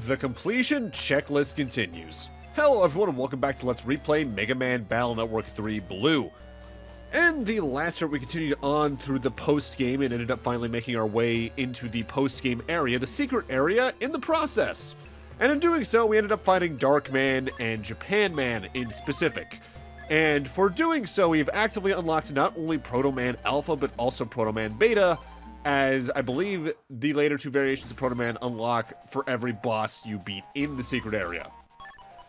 The completion checklist continues. Hello everyone and welcome back to Let's Replay Mega Man Battle Network 3 Blue. In the last part we continued on through the post-game and ended up finally making our way into the post-game area, the secret area, in the process. And in doing so, we ended up fighting Darkman and Japan Man in specific. And for doing so, we've actively unlocked not only Proto Man Alpha, but also Proto Man Beta, as I believe the later two variations of Proto Man unlock for every boss you beat in the secret area.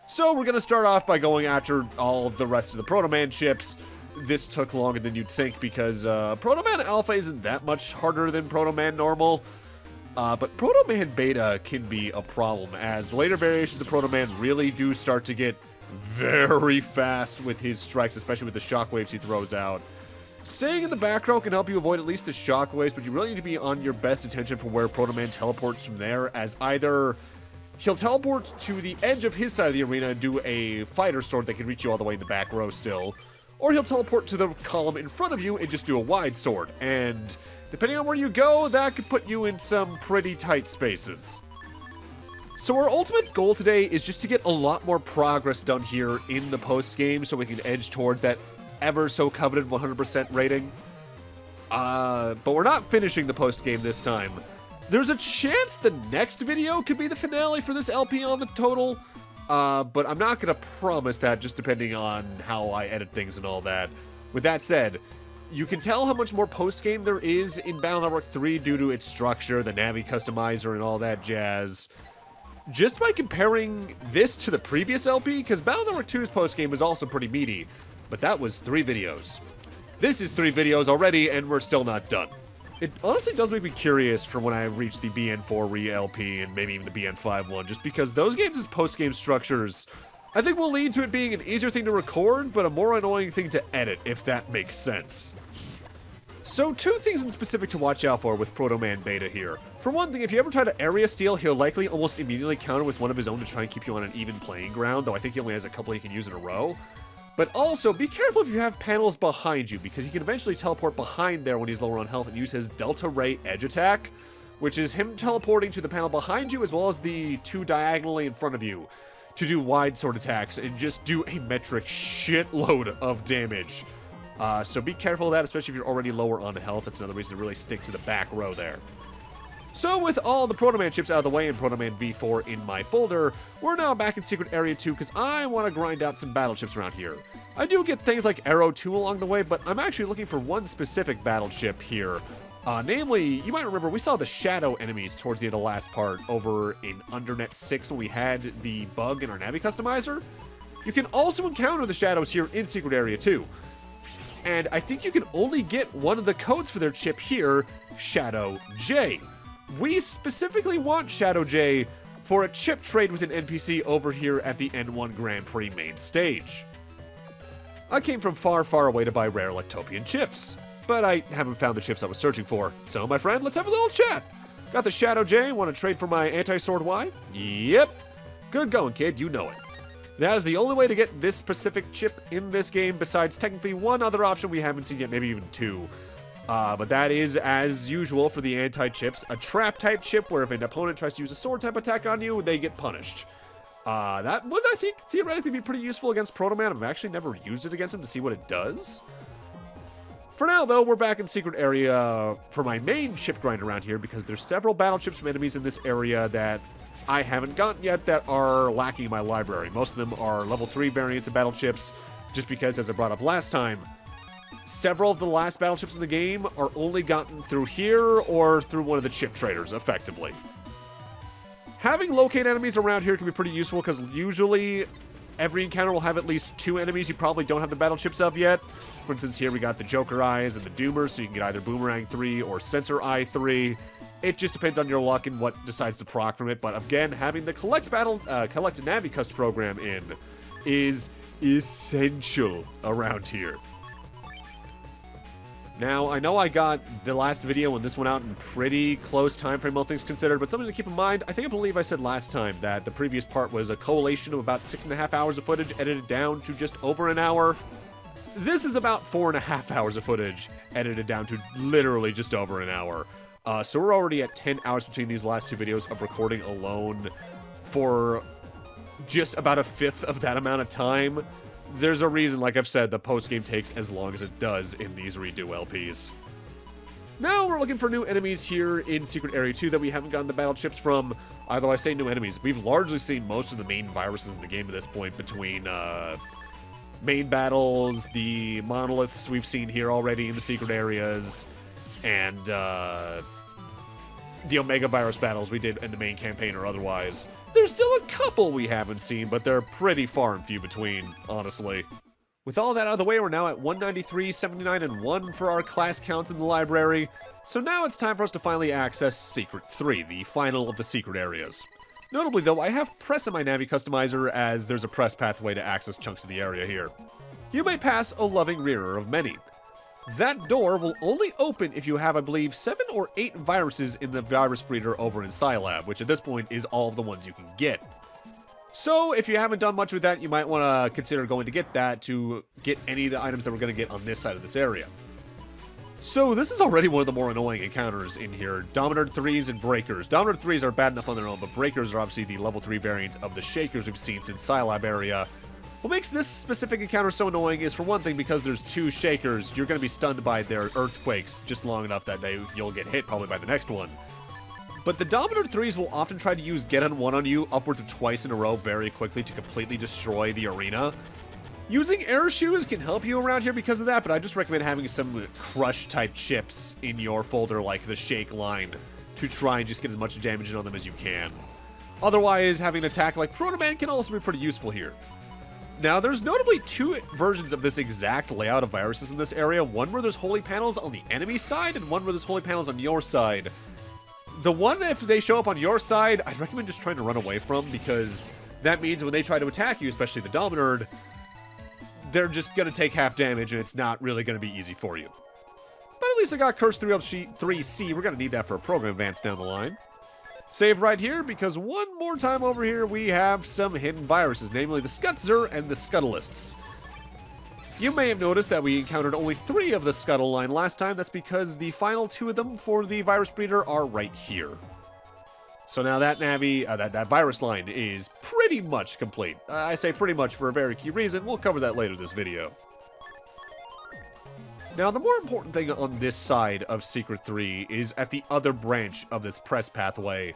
So we're going to start off by going after all of the rest of the Proto Man ships. This took longer than you'd think because Proto Man Alpha isn't that much harder than Proto Man Normal. But Proto Man Beta can be a problem, as the later variations of Proto Man really do start to get very fast with his strikes, especially with the shockwaves he throws out. Staying in the back row can help you avoid at least the shockwaves, but you really need to be on your best attention for where Proto Man teleports from there, as either he'll teleport to the edge of his side of the arena and do a fighter sword that can reach you all the way in the back row still, or he'll teleport to the column in front of you and just do a wide sword, and depending on where you go, that could put you in some pretty tight spaces. So our ultimate goal today is just to get a lot more progress done here in the post-game so we can edge towards that ever so coveted 100% rating. But we're not finishing the post-game this time. There's a chance the next video could be the finale for this LP on the total, but I'm not going to promise that, just depending on how I edit things and all that. With that said, you can tell how much more post-game there is in Battle Network 3 due to its structure, the Navi customizer, and all that jazz, just by comparing this to the previous LP, because Battle Network 2's post-game was also pretty meaty, but that was 3 videos. This is 3 videos already, and we're still not done. It honestly does make me curious for when I reach the BN4 re-LP and maybe even the BN5 one, just because those games' post-game structures I think will lead to it being an easier thing to record, but a more annoying thing to edit, if that makes sense. So 2 things in specific to watch out for with Proto Man Beta here. For one thing, if you ever try to area steal, he'll likely almost immediately counter with one of his own to try and keep you on an even playing ground, though I think he only has a couple he can use in a row. But also, be careful if you have panels behind you, because he can eventually teleport behind there when he's lower on health and use his Delta Ray Edge attack, which is him teleporting to the panel behind you as well as the 2 diagonally in front of you to do wide sword attacks and just do a metric shitload of damage. So be careful of that, especially if you're already lower on health. That's another reason to really stick to the back row there. So with all the Proto Man chips out of the way and Proto Man V4 in my folder, we're now back in Secret Area 2 because I want to grind out some battle chips around here. I do get things like Arrow 2 along the way, but I'm actually looking for one specific battle chip here. Namely, you might remember we saw the shadow enemies towards the end of the last part over in Undernet 6 when we had the bug in our Navi customizer. You can also encounter the shadows here in Secret Area 2. And I think you can only get one of the codes for their chip here, Shadow J. We specifically want Shadow J for a chip trade with an NPC over here at the N1 Grand Prix main stage. I came from far, far away to buy rare Lectopian chips, but I haven't found the chips I was searching for. So, my friend, let's have a little chat. Got the Shadow J, want to trade for my Anti-Sword Y? Yep. Good going, kid, you know it. That is the only way to get this specific chip in this game, besides technically one other option we haven't seen yet, maybe even 2. But that is, as usual for the anti-chips, a trap-type chip where if an opponent tries to use a sword-type attack on you, they get punished. That would, I think, theoretically be pretty useful against Proto Man. I've actually never used it against him to see what it does. For now, though, we're back in Secret Area for my main chip grind around here, because there's several battle chips from enemies in this area that I haven't gotten yet that are lacking in my library. Most of them are level 3 variants of battle chips, just because, as I brought up last time, several of the last battle chips in the game are only gotten through here or through one of the chip traders, effectively. Having locate enemies around here can be pretty useful because usually every encounter will have at least 2 enemies you probably don't have the battle chips of yet. For instance, here we got the Joker Eyes and the Doomers, so you can get either Boomerang 3 or Sensor Eye 3. It just depends on your luck and what decides to proc from it, but again, having the Collect Navi Cust program in is essential around here. Now, I know I got the last video and this one out in pretty close time frame, all things considered, but something to keep in mind, I believe I said last time that the previous part was a collation of about 6.5 hours of footage edited down to just over an hour. This is about 4.5 hours of footage edited down to literally just over an hour. So we're already at 10 hours between these last 2 videos of recording alone. for just about a fifth of that amount of time. There's a reason, like I've said, the post-game takes as long as it does in these redo LPs. Now we're looking for new enemies here in Secret Area 2 that we haven't gotten the battle chips from. Although I say new enemies, we've largely seen most of the main viruses in the game at this point, between main battles, the monoliths we've seen here already in the secret areas, and the Omega virus battles we did in the main campaign or otherwise. There's still a couple we haven't seen, but they're pretty far and few between, honestly. With all that out of the way, we're now at 193, 79, and 1 for our class counts in the library. So now it's time for us to finally access Secret 3, the final of the secret areas. Notably though, I have press in my Navi customizer, as there's a press pathway to access chunks of the area here. You may pass a loving rearer of many. That door will only open if you have, I believe, 7 or 8 viruses in the virus breeder over in Scilab, which at this point is all of the ones you can get. So if you haven't done much with that, you might want to consider going to get that to get any of the items that we're going to get on this side of this area. So this is already one of the more annoying encounters in here. Dominator 3s and Breakers. Dominator 3s are bad enough on their own, but Breakers are obviously the level 3 variants of the Shakers we've seen since Scilab area. What makes this specific encounter so annoying is, for one thing, because there's 2 Shakers, you're going to be stunned by their earthquakes just long enough that you'll get hit probably by the next one. But the Dominator 3s will often try to use Get on 1 on you upwards of twice in a row very quickly to completely destroy the arena. Using air shoes can help you around here because of that, but I just recommend having some crush-type chips in your folder like the Shake line to try and just get as much damage on them as you can. Otherwise, having an attack like Protoman can also be pretty useful here. Now, there's notably 2 versions of this exact layout of viruses in this area. One where there's holy panels on the enemy side, and one where there's holy panels on your side. The one, if they show up on your side, I'd recommend just trying to run away from, because that means when they try to attack you, especially the Dominator, they're just going to take half damage, and it's not really going to be easy for you. But at least I got Curse 3C. We're going to need that for a program advance down the line. Save right here, because one more time over here, we have some hidden viruses, namely the Skutzer and the Scuttleists. You may have noticed that we encountered only 3 of the Scuttle line last time. That's because the final 2 of them for the virus breeder are right here. So now that Navi, that virus line is pretty much complete. I say pretty much for a very key reason. We'll cover that later this video. Now, the more important thing on this side of Secret 3 is at the other branch of this press pathway.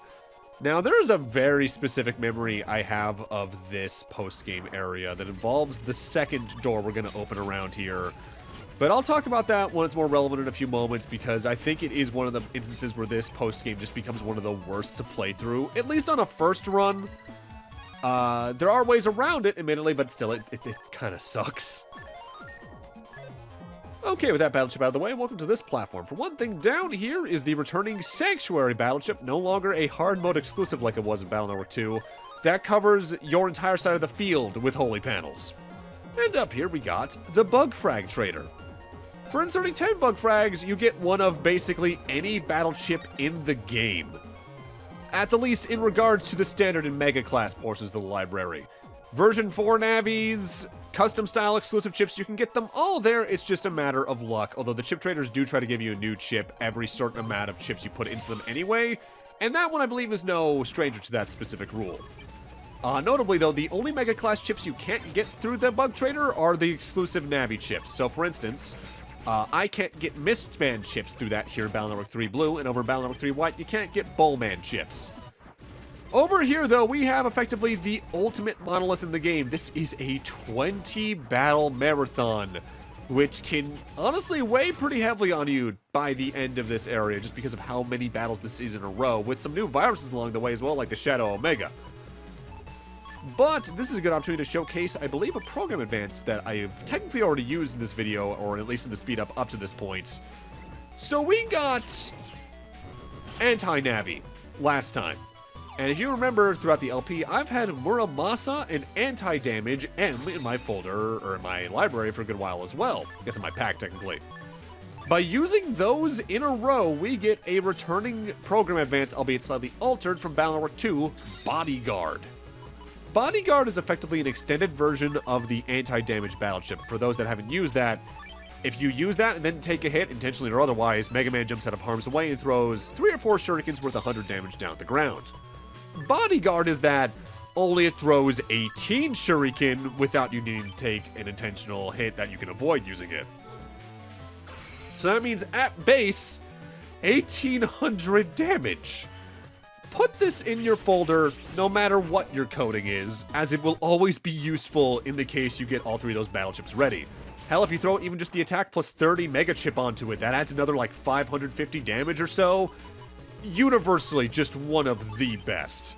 Now, there is a very specific memory I have of this post-game area that involves the second door we're going to open around here. But I'll talk about that when it's more relevant in a few moments, because I think it is one of the instances where this post-game just becomes one of the worst to play through, at least on a first run. There are ways around it, admittedly, but still, it kind of sucks. Okay, with that battleship out of the way, welcome to this platform. For one thing, down here is the returning Sanctuary battleship, no longer a hard mode exclusive like it was in Battle Network 2. That covers your entire side of the field with holy panels. And up here we got the Bug Frag Trader. For inserting 10 Bug Frags, you get one of basically any battleship in the game. At the least in regards to the standard and mega class portions of the library. Version 4 Navis, custom style exclusive chips, you can get them all there. It's just a matter of luck, although the chip traders do try to give you a new chip every certain amount of chips you put into them anyway, and that one I believe is no stranger to that specific rule. Notably though, the only mega class chips you can't get through the Bug Trader are the exclusive Navi chips. So for instance, I can't get Mistman chips through that here in Battle Network 3 Blue, and over in Battle Network 3 White, you can't get Bullman chips. Over here, though, we have effectively the ultimate monolith in the game. This is a 20-battle marathon, which can honestly weigh pretty heavily on you by the end of this area, just because of how many battles this is in a row, with some new viruses along the way as well, like the Shadow Omega. But this is a good opportunity to showcase, I believe, a program advance that I've technically already used in this video, or at least in the speed up to this point. So we got Anti-Navi last time. And if you remember throughout the LP, I've had Muramasa and Anti-Damage M in my folder, or in my library for a good while as well. I guess in my pack, technically. By using those in a row, we get a returning program advance, albeit slightly altered, from Battle Network 2, Bodyguard. Bodyguard is effectively an extended version of the Anti-Damage battleship. For those that haven't used that, if you use that and then take a hit, intentionally or otherwise, Megaman jumps out of harm's way and throws 3 or 4 shurikens worth 100 damage down to the ground. Bodyguard is that only it throws 18 shuriken without you needing to take an intentional hit that you can avoid using it. So that means at base, 1800 damage. Put this in your folder no matter what your coding is, as it will always be useful in the case you get all three of those battle chips ready. Hell, if you throw even just the attack plus 30 mega chip onto it, that adds another like 550 damage or so. Universally just one of the best.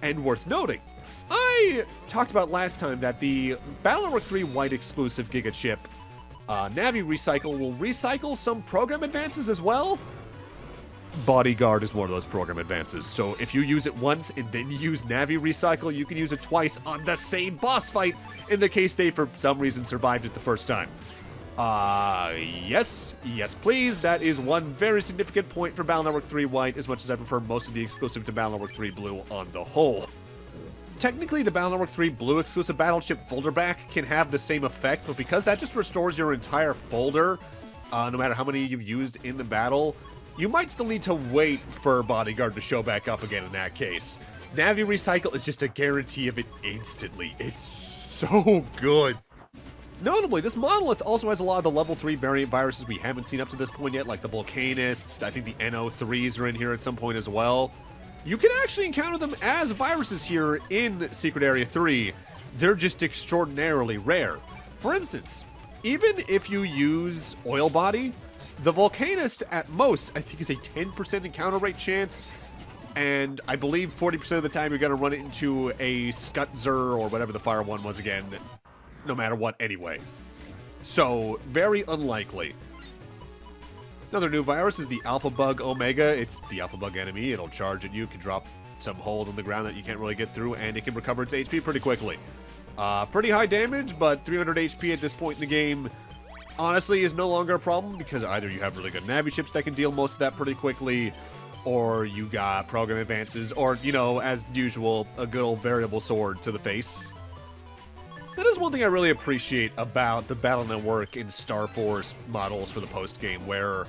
And worth noting, I talked about last time that the Battle Network 3 White exclusive Giga Chip Navi Recycle will recycle some program advances as well. Bodyguard is one of those program advances, so if you use it once and then you use Navi Recycle, you can use it twice on the same boss fight in the case they for some reason survived it the first time. Yes please, that is one very significant point for Battle Network 3 White, as much as I prefer most of the exclusive to Battle Network 3 Blue on the whole. Technically, the Battle Network 3 Blue exclusive battle chip folder back can have the same effect, but because that just restores your entire folder, no matter how many you've used in the battle, you might still need to wait for Bodyguard to show back up again in that case. Navi Recycle is just a guarantee of it instantly. It's so good. Notably, this monolith also has a lot of the level 3 variant viruses we haven't seen up to this point yet, like the Volcanists. I think the NO3s are in here at some point as well. You can actually encounter them as viruses here in Secret Area 3. They're just extraordinarily rare. For instance, even if you use Oil Body, the Volcanist at most, I think, is a 10% encounter rate chance, and I believe 40% of the time you're going to run it into a Skutzer or whatever the fire one was again, no matter what anyway. So, very unlikely. Another new virus is the Alpha Bug Omega. It's the Alpha Bug enemy. It'll charge at you, can drop some holes on the ground that you can't really get through, and it can recover its HP pretty quickly. Pretty high damage, but 300 HP at this point in the game honestly is no longer a problem, because either you have really good Navi chips that can deal most of that pretty quickly, or you got program advances, or, you know, as usual, a good old variable sword to the face. That is one thing I really appreciate about the Battle Network and Star Force models for the post-game, where,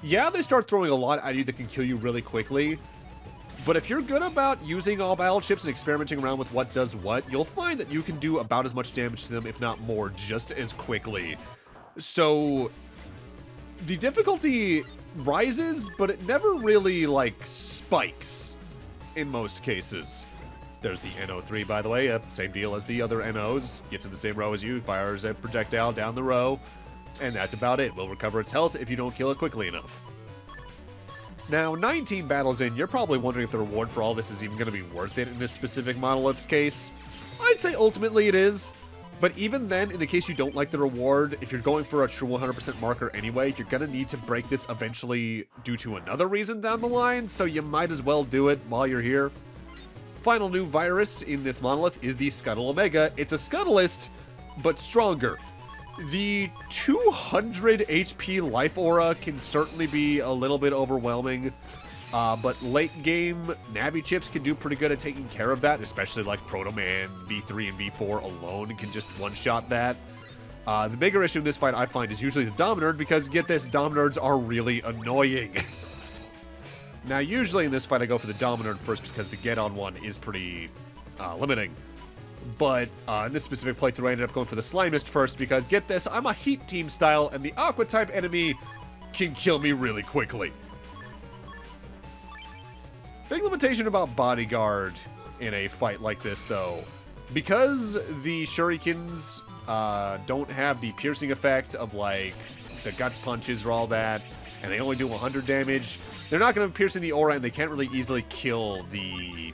yeah, they start throwing a lot at you that can kill you really quickly, but if you're good about using all battle chips and experimenting around with what does what, you'll find that you can do about as much damage to them, if not more, just as quickly. So, the difficulty rises, but it never really, like, spikes in most cases. There's the NO3, by the way, same deal as the other NOs. Gets in the same row as you, fires a projectile down the row, and that's about it. Will recover its health if you don't kill it quickly enough. Now, 19 battles in, you're probably wondering if the reward for all this is even going to be worth it in this specific monolith's case. I'd say ultimately it is. But even then, in the case you don't like the reward, if you're going for a true 100% marker anyway, you're going to need to break this eventually due to another reason down the line, so you might as well do it while you're here. Final new virus in this monolith is the Scuttle Omega. It's a Scuttlist, but stronger. The 200 HP life aura can certainly be a little bit overwhelming. But late game, Navi chips can do pretty good at taking care of that, especially like Proto Man, V3 and V4 alone can just one-shot that. The bigger issue in this fight, I find, is usually the Dominard, because, get this, Dominards are really annoying. Now, usually in this fight, I go for the Dominard first because the get-on one is pretty limiting. But in this specific playthrough, I ended up going for the Slimist first because, get this, I'm a Heat Team style, and the Aqua-type enemy can kill me really quickly. Big limitation about Bodyguard in a fight like this, though. Because the shurikens don't have the piercing effect of, like, the guts punches or all that, and they only do 100 damage, they're not going to pierce in the aura, and they can't really easily kill the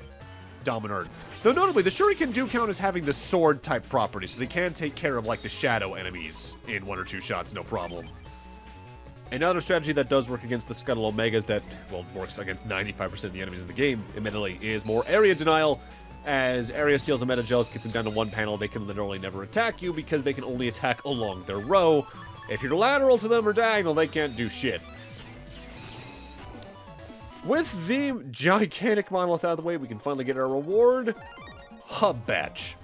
Dominard. Though notably, the shuriken do count as having the sword-type property, so they can take care of, like, the shadow enemies in 1 or 2 shots, no problem. Another strategy that does work against the Scuttle Omegas that, well, works against 95% of the enemies in the game, admittedly, is more area denial. As area steals and meta gels get them down to 1 panel, they can literally never attack you because they can only attack along their row. If you're lateral to them or diagonal, they can't do shit. With the gigantic monolith out of the way, we can finally get our reward. Hub Batch.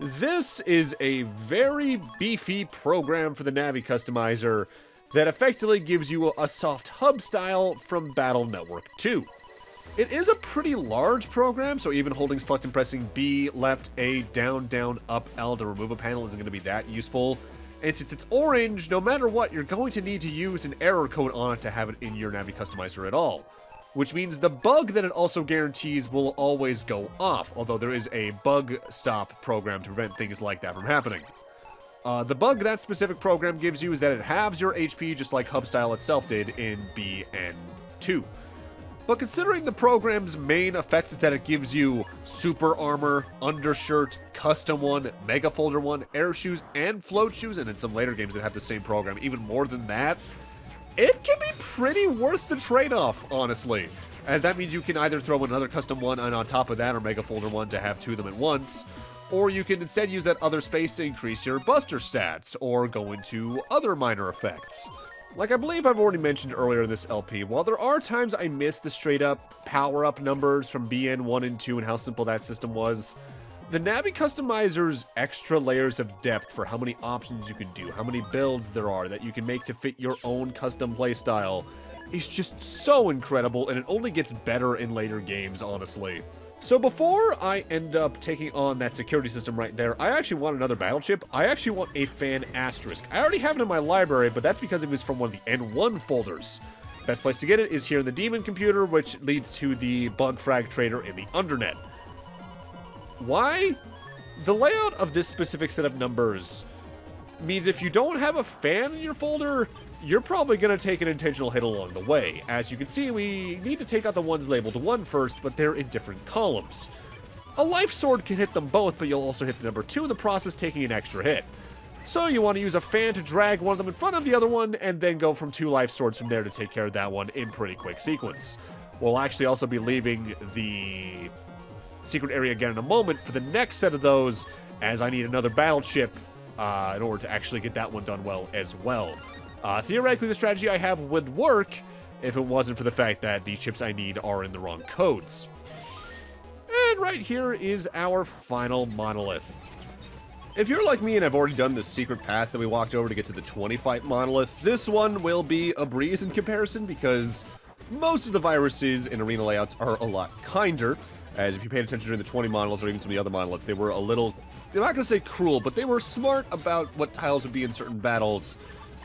This is a very beefy program for the Navi customizer that effectively gives you a soft hub style from Battle Network 2. It is a pretty large program, so even holding select and pressing B, left, A, down, down, up, L to remove a panel isn't going to be that useful. And since it's orange, no matter what, you're going to need to use an error code on it to have it in your Navi customizer at all. Which means the bug that it also guarantees will always go off, although there is a bug stop program to prevent things like that from happening. The bug that specific program gives you is that it halves your HP just like Hubstyle itself did in BN2. But considering the program's main effect is that it gives you super armor, undershirt, custom one, mega folder one, air shoes, and float shoes, and in some later games that have the same program, even more than that, it can be pretty worth the trade-off, honestly. As that means you can either throw another custom one and on top of that or mega folder one to have two of them at once, or you can instead use that other space to increase your buster stats, or go into other minor effects. Like I believe I've already mentioned earlier in this LP, while there are times I miss the straight-up power-up numbers from BN 1 and 2 and how simple that system was, the Navi Customizer's extra layers of depth for how many options you can do, how many builds there are that you can make to fit your own custom playstyle, is just so incredible, and it only gets better in later games, honestly. So before I end up taking on that security system right there, I actually want another battle chip. I actually want a fan asterisk. I already have it in my library, but that's because it was from one of the N1 folders. Best place to get it is here in the Demon computer, which leads to the bug frag trader in the Undernet. Why? The layout of this specific set of numbers means if you don't have a fan in your folder, you're probably going to take an intentional hit along the way. As you can see, we need to take out the ones labeled 1 first, but they're in different columns. A life sword can hit them both, but you'll also hit the number 2 in the process, taking an extra hit. So you want to use a fan to drag one of them in front of the other one, and then go from 2 life swords from there to take care of that one in pretty quick sequence. We'll actually also be leaving the secret area again in a moment for the next set of those, as I need another battle chip in order to actually get that one done well as well. Theoretically, the strategy I have would work if it wasn't for the fact that the chips I need are in the wrong codes. And right here is our final monolith. If you're like me and have already done the secret path that we walked over to get to the 20 fight monolith, this one will be a breeze in comparison because most of the viruses in arena layouts are a lot kinder. As if you paid attention during the 20 monolith or even some of the other monoliths, they were a little, I'm not going to say cruel, but they were smart about what tiles would be in certain battles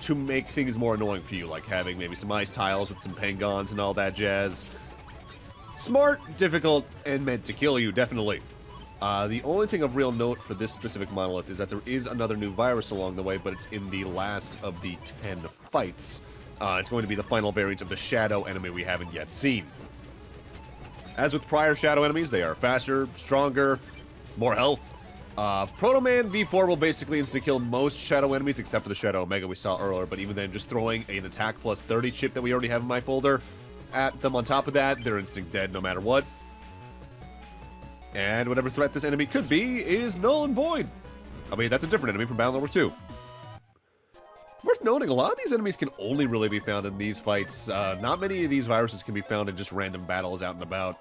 to make things more annoying for you, like having maybe some ice tiles with some pangons and all that jazz. Smart, difficult, and meant to kill you, definitely. The only thing of real note for this specific monolith is that there is another new virus along the way, but it's in the last of the 10 fights. It's going to be the final variant of the shadow enemy we haven't yet seen. As with prior shadow enemies, they are faster, stronger, more health. Proto Man V4 will basically insta-kill most shadow enemies except for the Shadow Omega we saw earlier, but even then, just throwing an attack plus 30 chip that we already have in my folder at them on top of that, they're instant dead no matter what. And whatever threat this enemy could be is null and void. I mean, that's a different enemy from Battle Number 2. Worth noting, a lot of these enemies can only really be found in these fights. Not many of these viruses can be found in just random battles out and about.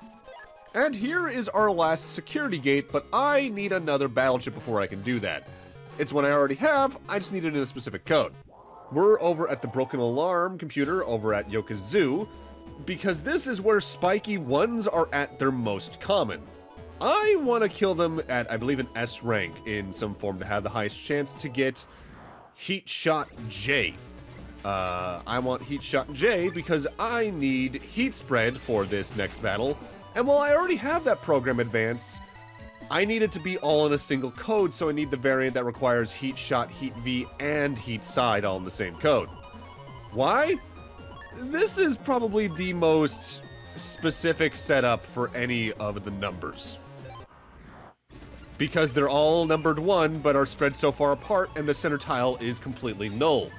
And here is our last security gate, but I need another battle chip before I can do that. It's one I already have, I just need it in a specific code. We're over at the Broken Alarm computer over at Yokozoo, because this is where spiky ones are at their most common. I want to kill them at, I believe, an S rank in some form to have the highest chance to get Heat Shot J. I want Heat Shot J because I need Heat Spread for this next battle. And while I already have that program advance, I need it to be all in a single code, so I need the variant that requires Heat Shot, Heat V, and Heat Side all in the same code. Why? This is probably the most specific setup for any of the numbers. Because they're all numbered 1, but are spread so far apart, and the center tile is completely null.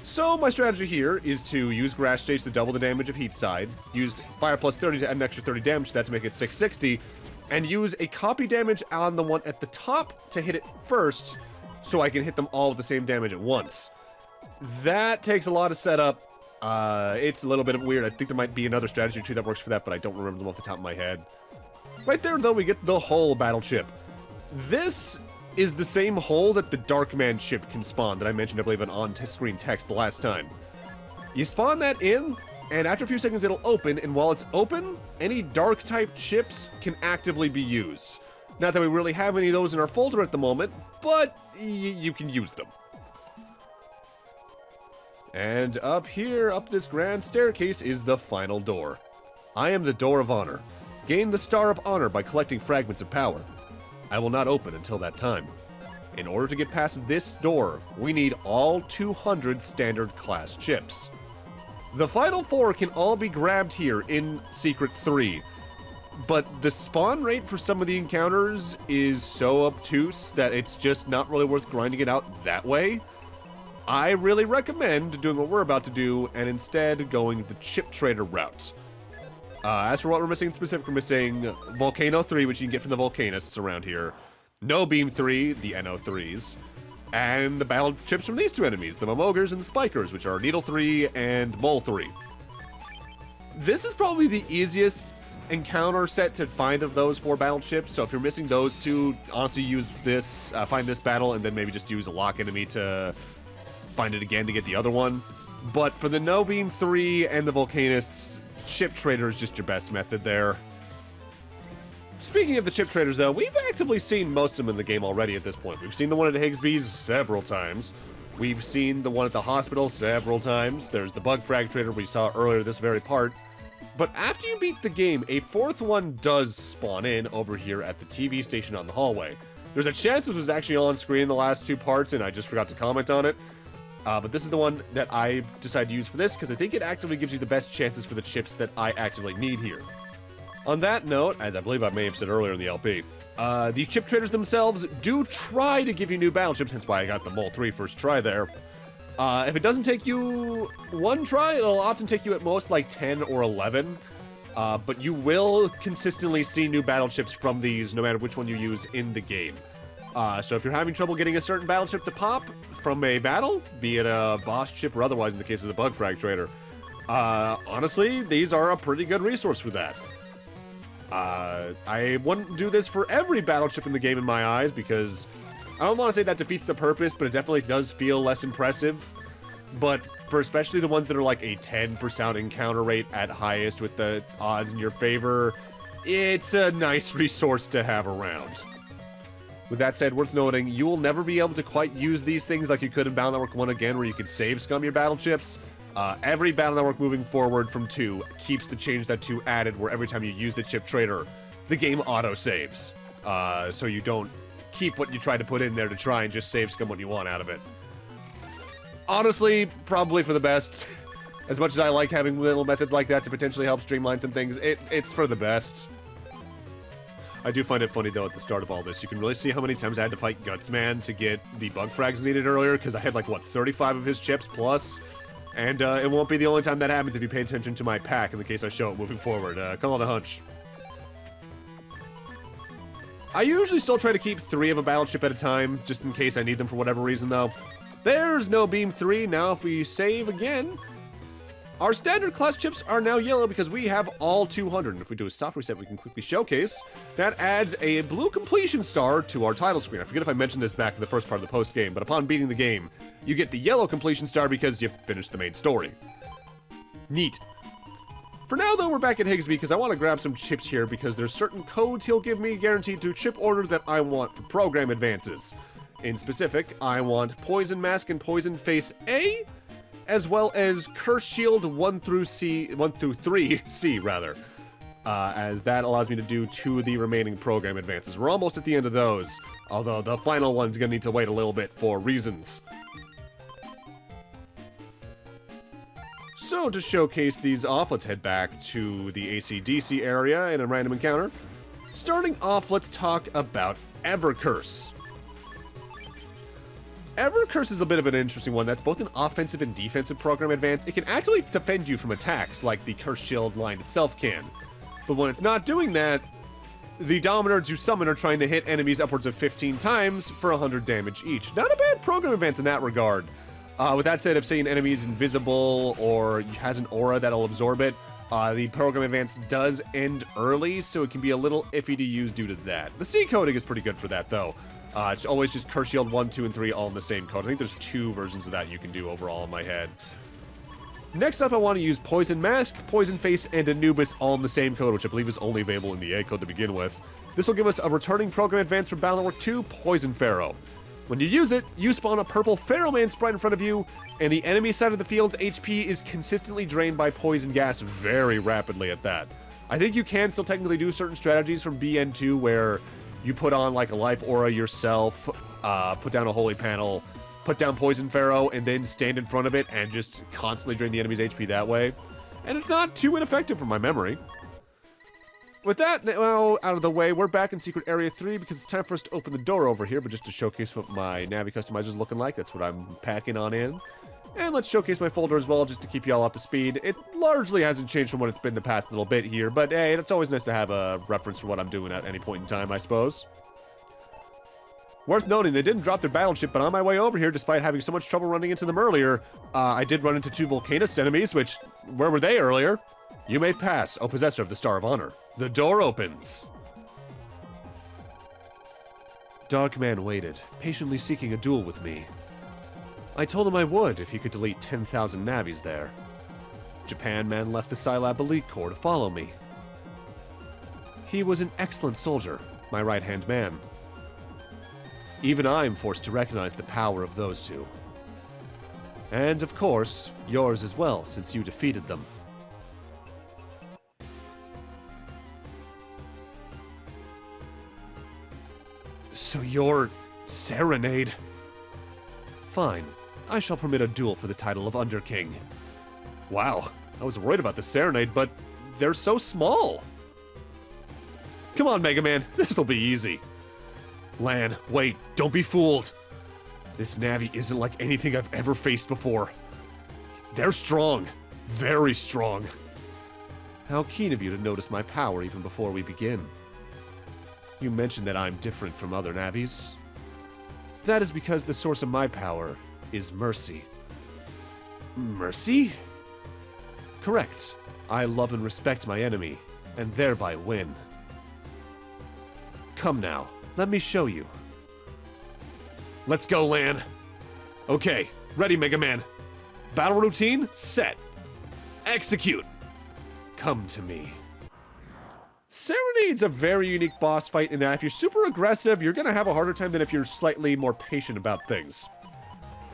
So my strategy here is to use Grass Stage to double the damage of Heat Side, use Fire plus 30 to add an extra 30 damage to that to make it 660, and use a copy damage on the one at the top to hit it first, so I can hit them all with the same damage at once. That takes a lot of setup. It's a little bit weird. I think there might be another strategy or two that works for that, but I don't remember them off the top of my head. Right there, though, we get the whole battle chip. This is the same hole that the Darkman chip can spawn that I mentioned, I believe, in on-screen text the last time. You spawn that in, And after a few seconds, it'll open, and while it's open, any dark-type chips can actively be used. Not that we really have any of those in our folder at the moment, but you can use them. And up here, up this grand staircase, is the final door. I am the Door of Honor. Gain the Star of Honor by collecting fragments of power. I will not open until that time. In order to get past this door, we need all 200 standard class chips. The final 4 can all be grabbed here in Secret 3, but the spawn rate for some of the encounters is so obtuse that it's just not really worth grinding it out that way. I really recommend doing what we're about to do and instead going the chip trader route. As for what we're missing in specific, we're missing Volcano 3, which you can get from the Volcanists around here, No Beam 3, the NO3s, and the battle chips from these two enemies, the Momogers and the Spikers, which are Needle 3 and Mole 3. This is probably the easiest encounter set to find of those 4 battle chips, so if you're missing those two, honestly use this, find this battle, and then maybe just use a lock enemy to find it again to get the other one. But for the No Beam 3 and the Volcanists, chip trader is just your best method there. Speaking of the chip traders, though, we've actively seen most of them in the game already at this point. We've seen the one at Higsby's several times. We've seen the one at the hospital several times. There's the bug frag trader we saw earlier this very part. But after you beat the game, a 4th one does spawn in over here at the TV station on the hallway. There's a chance this was actually on screen in the last 2 parts, and I just forgot to comment on it. But this is the one that I decided to use for this, because I think it actively gives you the best chances for the chips that I actively need here. On that note, as I believe I may have said earlier in the LP, the chip traders themselves do try to give you new battle chips, hence why I got the Mole 3 first try there. If it doesn't take you 1 try, it'll often take you at most like 10 or 11. But you will consistently see new battle chips from these no matter which one you use in the game. So if you're having trouble getting a certain battle chip to pop from a battle, be it a boss chip or otherwise in the case of the bug frag trader, honestly, these are a pretty good resource for that. I wouldn't do this for every battle chip in the game in my eyes, because I don't want to say that defeats the purpose, but it definitely does feel less impressive. But for especially the ones that are like a 10% encounter rate at highest with the odds in your favor, it's a nice resource to have around. With that said, worth noting, you will never be able to quite use these things like you could in Battle Network 1 again, where you could save scum your battle chips. Every Battle Network moving forward from 2 keeps the change that 2 added, where every time you use the chip trader, the game auto-saves. So you don't keep what you try to put in there to try and just save scum what you want out of it. Honestly, probably for the best. As much as I like having little methods like that to potentially help streamline some things, it's for the best. I do find it funny, though, at the start of all this, you can really see how many times I had to fight Gutsman to get the bug frags needed earlier, because I had, like, what, 35 of his chips plus? And it won't be the only time that happens if you pay attention to my pack, in the case I show it moving forward. Call it a hunch. I usually still try to keep 3 of a battle chip at a time, just in case I need them for whatever reason, though. There's No Beam 3. Now if we save again, our standard class chips are now yellow because we have all 200. And if we do a soft reset, we can quickly showcase. That adds a blue completion star to our title screen. I forget if I mentioned this back in the first part of the post game, but upon beating the game, you get the yellow completion star because you finished the main story. Neat. For now, though, we're back at Higsby because I want to grab some chips here because there's certain codes he'll give me guaranteed through chip order that I want for program advances. In specific, I want Poison Mask and Poison Face A, as well as Curse Shield 1 through 3C rather, as that allows me to do 2 of the remaining program advances. We're almost at the end of those, although the final one's gonna need to wait a little bit for reasons. So to showcase these off, let's head back to the AC/DC area in a random encounter. Starting off, let's talk about Evercurse. Evercurse is a bit of an interesting one. That's both an offensive and defensive program advance. It can actually defend you from attacks like the Curse Shield line itself can. But when it's not doing that, the Dominards you summon are trying to hit enemies upwards of 15 times for 100 damage each. Not a bad program advance in that regard. With that said, if say an enemy is invisible or has an aura that'll absorb it, the program advance does end early, so it can be a little iffy to use due to that. The C coding is pretty good for that, though. It's always just Curse Shield 1, 2, and 3 all in the same code. I think there's 2 versions of that you can do overall in my head. Next up, I want to use Poison Mask, Poison Face, and Anubis all in the same code, which I believe is only available in the A code to begin with. This will give us a returning program advance from Battle Network 2, Poison Pharaoh. When you use it, you spawn a purple Pharaoh Man sprite in front of you, and the enemy side of the field's HP is consistently drained by poison gas very rapidly at that. I think you can still technically do certain strategies from BN2 where you put on like a life aura yourself, put down a holy panel, put down Poison Pharaoh, and then stand in front of it and just constantly drain the enemy's HP that way. And it's not too ineffective from my memory. With that now out of the way, we're back in Secret Area 3 because it's time for us to open the door over here, but just to showcase what my Navi customizer is looking like, that's what I'm packing on in. And let's showcase my folder as well, just to keep y'all up to speed. It largely hasn't changed from what it's been the past little bit here, but hey, it's always nice to have a reference for what I'm doing at any point in time, I suppose. Worth noting, they didn't drop their battleship, but on my way over here, despite having so much trouble running into them earlier, I did run into 2 Volcanist enemies, which, where were they earlier? You may pass, O possessor of the Star of Honor. The door opens. Darkman waited, patiently seeking a duel with me. I told him I would if he could delete 10,000 Navis there. Japan Man left the Scilab Elite Corps to follow me. He was an excellent soldier, my right-hand man. Even I am forced to recognize the power of those two. And, of course, yours as well, since you defeated them. So you're Serenade? Fine. I shall permit a duel for the title of Under King. Wow, I was worried about the Serenade, but they're so small. Come on, Megaman, this'll be easy. Lan, wait, don't be fooled. This Navi isn't like anything I've ever faced before. They're strong, very strong. How keen of you to notice my power even before we begin. You mentioned that I'm different from other Navis. That is because the source of my power is mercy. Mercy? Correct. I love and respect my enemy, and thereby win. Come now, let me show you. Let's go, Lan. Okay, ready, Mega Man. Battle routine, set. Execute. Come to me. Serenade's a very unique boss fight in that if you're super aggressive, you're gonna have a harder time than if you're slightly more patient about things.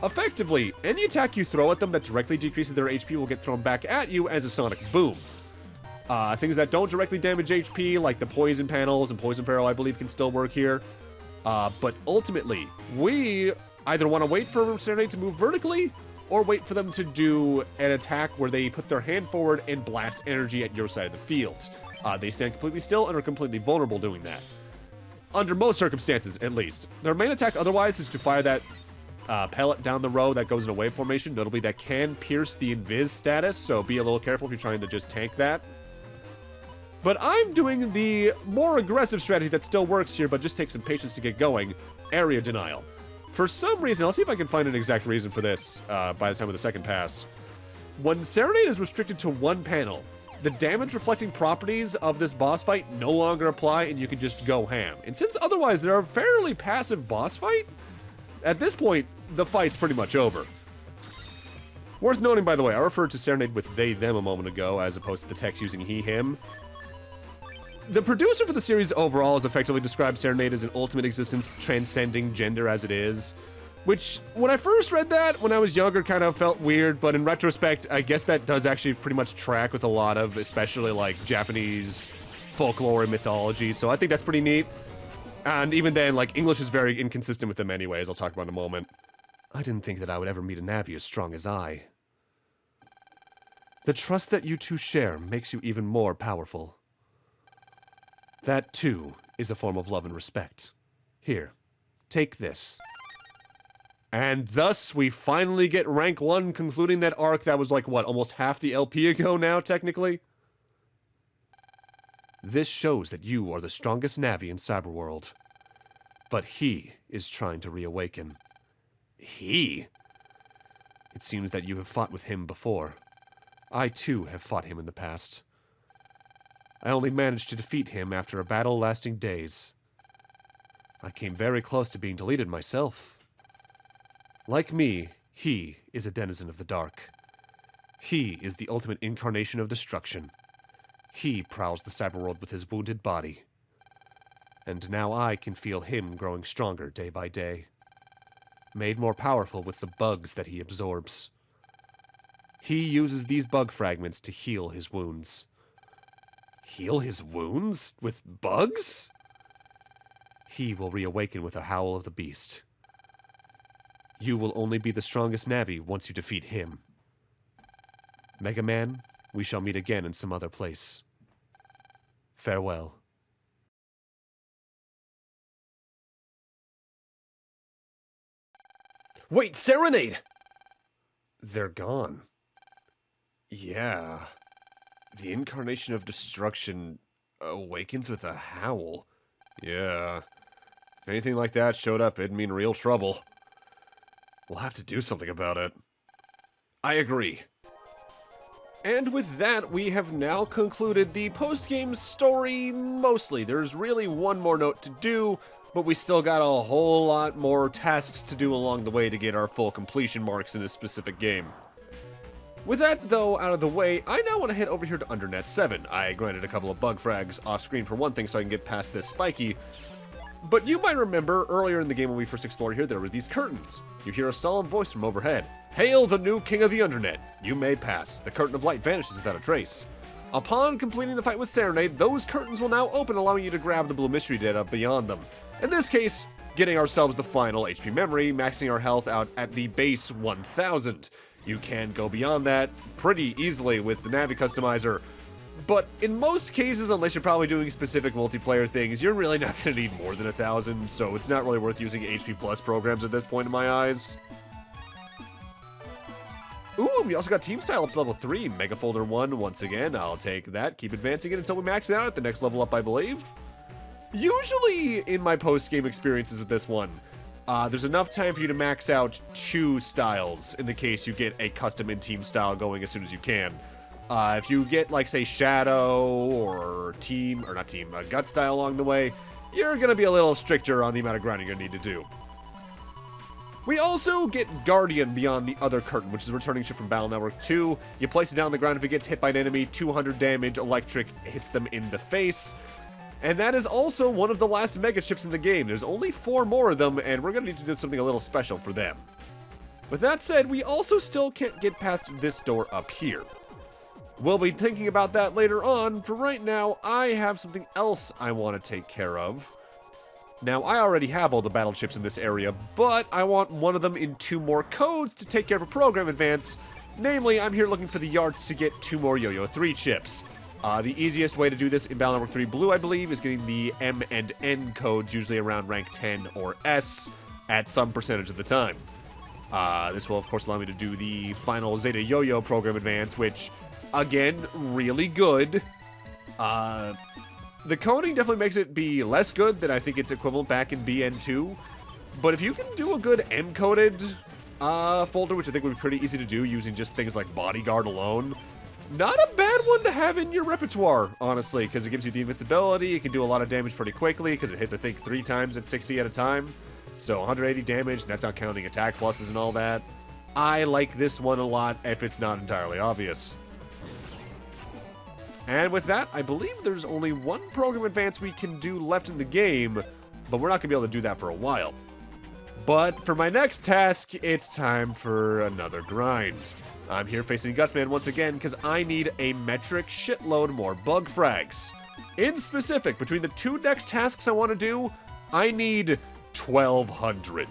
Effectively, any attack you throw at them that directly decreases their HP will get thrown back at you as a sonic boom. Things that don't directly damage HP, like the poison panels and Poison Pharaoh, I believe, can still work here. But ultimately, we either want to wait for Serenade to move vertically, or wait for them to do an attack where they put their hand forward and blast energy at your side of the field. They stand completely still and are completely vulnerable doing that. Under most circumstances, at least. Their main attack otherwise is to fire that pellet down the row that goes in a wave formation, notably that can pierce the invis status, so be a little careful if you're trying to just tank that. But I'm doing the more aggressive strategy that still works here, but just takes some patience to get going, area denial. For some reason, I'll see if I can find an exact reason for this by the time of the second pass. When Serenade is restricted to one panel, the damage reflecting properties of this boss fight no longer apply and you can just go ham. And since otherwise they're a fairly passive boss fight, at this point, the fight's pretty much over. Worth noting, by the way, I referred to Serenade with they, them a moment ago, as opposed to the text using he, him. The producer for the series overall has effectively described Serenade as an ultimate existence transcending gender as it is, which, when I first read that, when I was younger, kind of felt weird, but in retrospect, I guess that does actually pretty much track with a lot of, especially like Japanese folklore and mythology, so I think that's pretty neat. And even then, like, English is very inconsistent with them anyways, I'll talk about in a moment. I didn't think that I would ever meet a Navi as strong as I. The trust that you two share makes you even more powerful. That, too, is a form of love and respect. Here, take this. And thus, we finally get rank 1, concluding that arc that was like, what, almost half the LP ago now, technically? This shows that you are the strongest Navi in Cyberworld. But he is trying to reawaken. He? It seems that you have fought with him before. I, too, have fought him in the past. I only managed to defeat him after a battle lasting days. I came very close to being deleted myself. Like me, he is a denizen of the dark. He is the ultimate incarnation of destruction. He prowls the cyberworld with his wounded body. And now I can feel him growing stronger day by day, made more powerful with the bugs that he absorbs. He uses these bug fragments to heal his wounds. Heal his wounds? With bugs? He will reawaken with a howl of the beast. You will only be the strongest Navi once you defeat him. Megaman, we shall meet again in some other place. Farewell. Wait, Serenade! They're gone. Yeah. The incarnation of destruction awakens with a howl. Yeah. If anything like that showed up, it'd mean real trouble. We'll have to do something about it. I agree. And with that, we have now concluded the post-game story mostly. There's really one more note to do, but we still got a whole lot more tasks to do along the way to get our full completion marks in a specific game. With that, though, out of the way, I now want to head over here to Undernet 7. I granted a couple of bug frags off-screen for one thing so I can get past this spiky. But you might remember, earlier in the game when we first explored here, there were these curtains. You hear a solemn voice from overhead. Hail the new king of the Undernet! You may pass. The curtain of light vanishes without a trace. Upon completing the fight with Serenade, those curtains will now open, allowing you to grab the blue mystery data beyond them. In this case, getting ourselves the final HP memory, maxing our health out at the base 1000. You can go beyond that pretty easily with the Navi customizer. But in most cases, unless you're probably doing specific multiplayer things, you're really not going to need more than 1,000, so it's not really worth using HP Plus programs at this point in my eyes. Ooh, we also got Team Style up to level 3, Mega Folder 1 once again. I'll take that, keep advancing it until we max it out at the next level up, I believe. Usually, in my post-game experiences with this one, there's enough time for you to max out 2 styles in the case you get a custom in-team style going as soon as you can. If you get, like, say, Shadow or Gut style along the way, you're going to be a little stricter on the amount of grinding you're going to need to do. We also get Guardian beyond the other curtain, which is a returning ship from Battle Network 2. You place it down on the ground. If it gets hit by an enemy, 200 damage, electric hits them in the face. And that is also one of the last mega ships in the game. There's only 4 more of them, and we're going to need to do something a little special for them. With that said, we also still can't get past this door up here. We'll be thinking about that later on. For right now, I have something else I want to take care of. Now, I already have all the battleships in this area, but I want one of them in 2 more codes to take care of a program advance. Namely, I'm here looking for the yards to get 2 more Yo-Yo 3 chips. The easiest way to do this in Battle Network 3 Blue, I believe, is getting the M and N codes, usually around rank 10 or S, at some percentage of the time. This will, of course, allow me to do the final Zeta Yo-Yo program advance, which, again, really good. The coding definitely makes it be less good than I think its equivalent back in BN2. But if you can do a good M-coded folder, which I think would be pretty easy to do using just things like Bodyguard alone, not a bad one to have in your repertoire, honestly, because it gives you the invincibility, it can do a lot of damage pretty quickly, because it hits, I think, 3 times at 60 at a time. So 180 damage, that's not counting attack pluses and all that. I like this one a lot if it's not entirely obvious. And with that, I believe there's only 1 program advance we can do left in the game, but we're not going to be able to do that for a while. But for my next task, it's time for another grind. I'm here facing Gutsman once again because I need a metric shitload more bug frags. In specific, between the 2 next tasks I want to do, I need 1,200.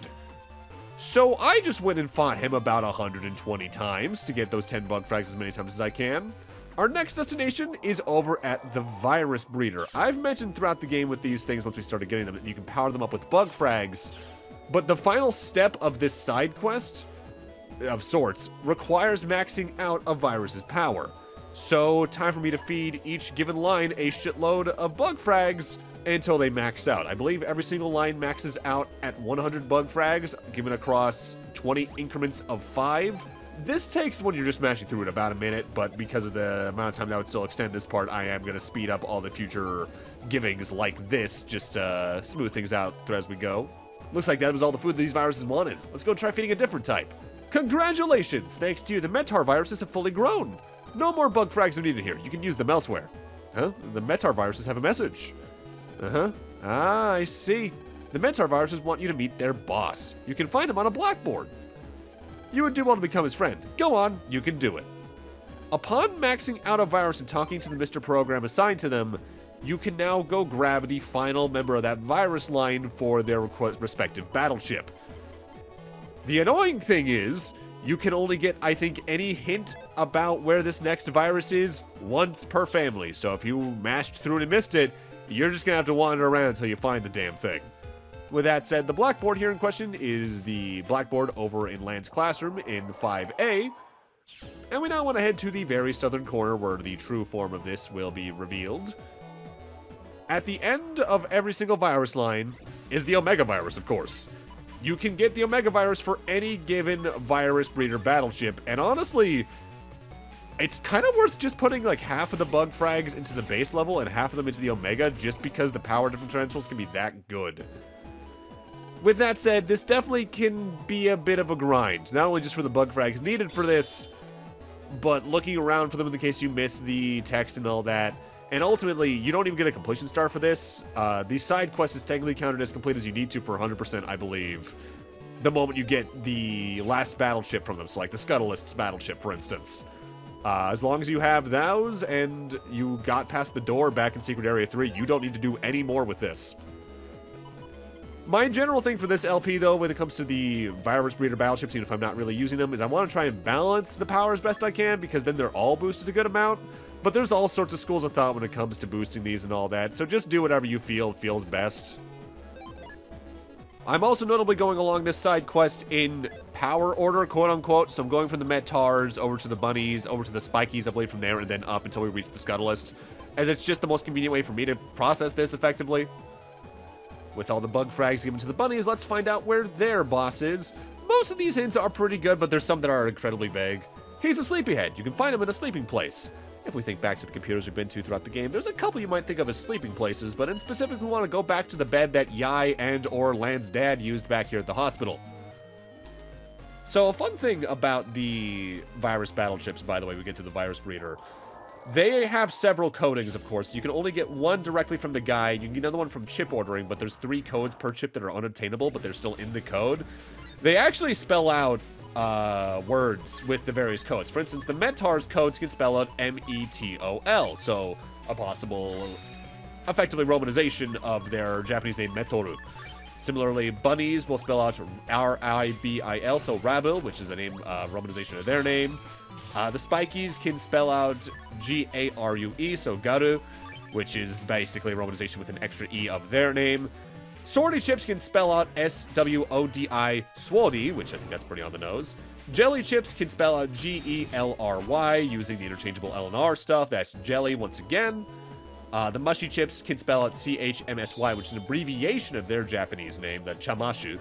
So I just went and fought him about 120 times to get those 10 bug frags as many times as I can. Our next destination is over at the Virus Breeder. I've mentioned throughout the game with these things once we started getting them that you can power them up with bug frags, but the final step of this side quest, of sorts, requires maxing out a virus's power. So, time for me to feed each given line a shitload of bug frags until they max out. I believe every single line maxes out at 100 bug frags, given across 20 increments of 5. This takes, when you're just mashing through it, about a minute, but because of the amount of time that would still extend this part, I am going to speed up all the future givings like this, just to smooth things out as we go. Looks like that was all the food these viruses wanted. Let's go try feeding a different type. Congratulations! Thanks to you, the Metar viruses have fully grown. No more bug frags are needed here. You can use them elsewhere. Huh? The Metar viruses have a message. Uh-huh. Ah, I see. The Metar viruses want you to meet their boss. You can find him on a blackboard. You would do well to become his friend. Go on, you can do it. Upon maxing out a virus and talking to the Mr. Program assigned to them, you can now go grab the final member of that virus line for their respective battleship. The annoying thing is, you can only get, I think, any hint about where this next virus is once per family. So if you mashed through it and missed it, you're just gonna have to wander around until you find the damn thing. With that said, the blackboard here in question is the blackboard over in Lance's classroom in 5A. And we now want to head to the very southern corner where the true form of this will be revealed. At the end of every single virus line is the Omega virus, of course. You can get the Omega virus for any given virus breeder battleship, and honestly, it's kind of worth just putting like half of the bug frags into the base level and half of them into the Omega just because the power differentials can be that good. With that said, this definitely can be a bit of a grind, not only just for the bug frags needed for this, but looking around for them in the case you miss the text and all that. And ultimately, you don't even get a completion star for this. The side quest is technically counted as complete as you need to for 100%, I believe, the moment you get the last battleship from them. So like the Scuttlist's battleship, for instance. As long as you have those and you got past the door back in Secret Area 3, you don't need to do any more with this. My general thing for this LP, though, when it comes to the virus breeder battleships, even if I'm not really using them, is I want to try and balance the power as best I can, because then they're all boosted a good amount. But there's all sorts of schools of thought when it comes to boosting these and all that, so just do whatever you feel feels best. I'm also notably going along this side quest in power order, quote-unquote, so I'm going from the Metars over to the Bunnies, over to the Spikies, I believe, from there, and then up until we reach the Scuttlist, as it's just the most convenient way for me to process this effectively. With all the bug frags given to the Bunnies, let's find out where their boss is. Most of these hints are pretty good, but there's some that are incredibly vague. He's a sleepyhead. You can find him in a sleeping place. If we think back to the computers we've been to throughout the game, there's a couple you might think of as sleeping places, but in specific, we want to go back to the bed that Yai and or Lan's dad used back here at the hospital. So a fun thing about the virus battleships, by the way, we get to the virus breeder. They have several codings, of course. You can only get one directly from the guide. You can get another one from chip ordering, but there's 3 codes per chip that are unattainable, but they're still in the code. They actually spell out words with the various codes. For instance, the Metar's codes can spell out METOL, so a possible, effectively, romanization of their Japanese name Metoru. Similarly, Bunnies will spell out RIBIL, so Rabil, which is a name romanization of their name. The Spikies can spell out GARUE, so Garu, which is basically a romanization with an extra E of their name. Swordy Chips can spell out SWODI, Swody, which I think that's pretty on the nose. Jelly Chips can spell out GELRY, using the interchangeable L and R stuff. That's Jelly once again. The Mushy Chips can spell out CHMSY, which is an abbreviation of their Japanese name, the Chamashu.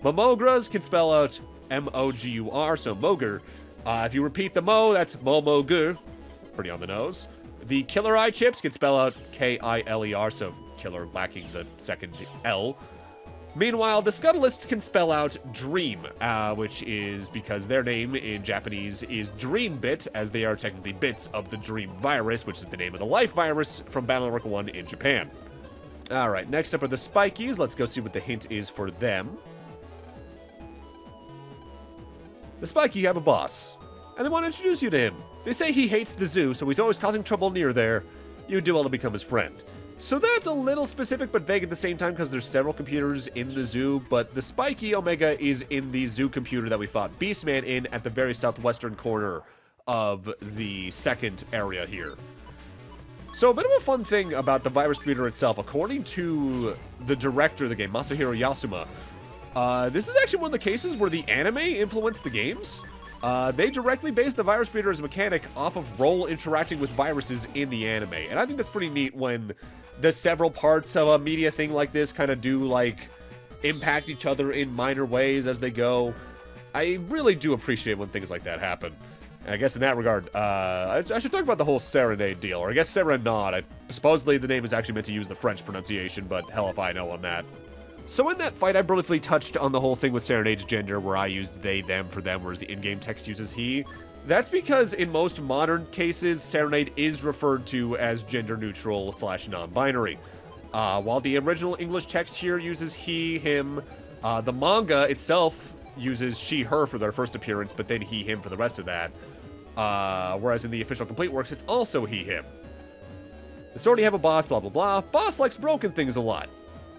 Momogras can spell out MOGUR, so Mogur. If you repeat the Mo, that's Momogur. Pretty on the nose. The Killer Eye Chips can spell out KILER, so killer lacking the second L. Meanwhile, the Scuttlists can spell out Dream, which is because their name in Japanese is Dream Bit, as they are technically bits of the Dream virus, which is the name of the life virus from Battle Network 1 in Japan. Alright, next up are the Spikies. Let's go see what the hint is for them. The Spiky have a boss, and they want to introduce you to him. They say he hates the zoo, so he's always causing trouble near there. You do well to become his friend. So that's a little specific but vague at the same time because there's several computers in the zoo, but the Spiky Omega is in the zoo computer that we fought Beastman in at the very southwestern corner of the second area here. So a bit of a fun thing about the virus breeder itself, according to the director of the game, Masahiro Yasuma, this is actually one of the cases where the anime influenced the games. They directly based the virus breeder as a mechanic off of role interacting with viruses in the anime. And I think that's pretty neat when the several parts of a media thing like this kind of do, like, impact each other in minor ways as they go. I really do appreciate when things like that happen. And I guess in that regard, I should talk about the whole Serenade deal, or I guess Serenade. Supposedly the name is actually meant to use the French pronunciation, but hell if I know on that. So in that fight, I briefly touched on the whole thing with Serenade's gender, where I used they, them for them, whereas the in-game text uses he. That's because in most modern cases, Serenade is referred to as gender-neutral / non-binary. While the original English text here uses he, him, the manga itself uses she, her for their first appearance, but then he, him for the rest of that. Whereas in the official complete works, it's also he, him. The story have a boss, blah, blah, blah. Boss likes broken things a lot,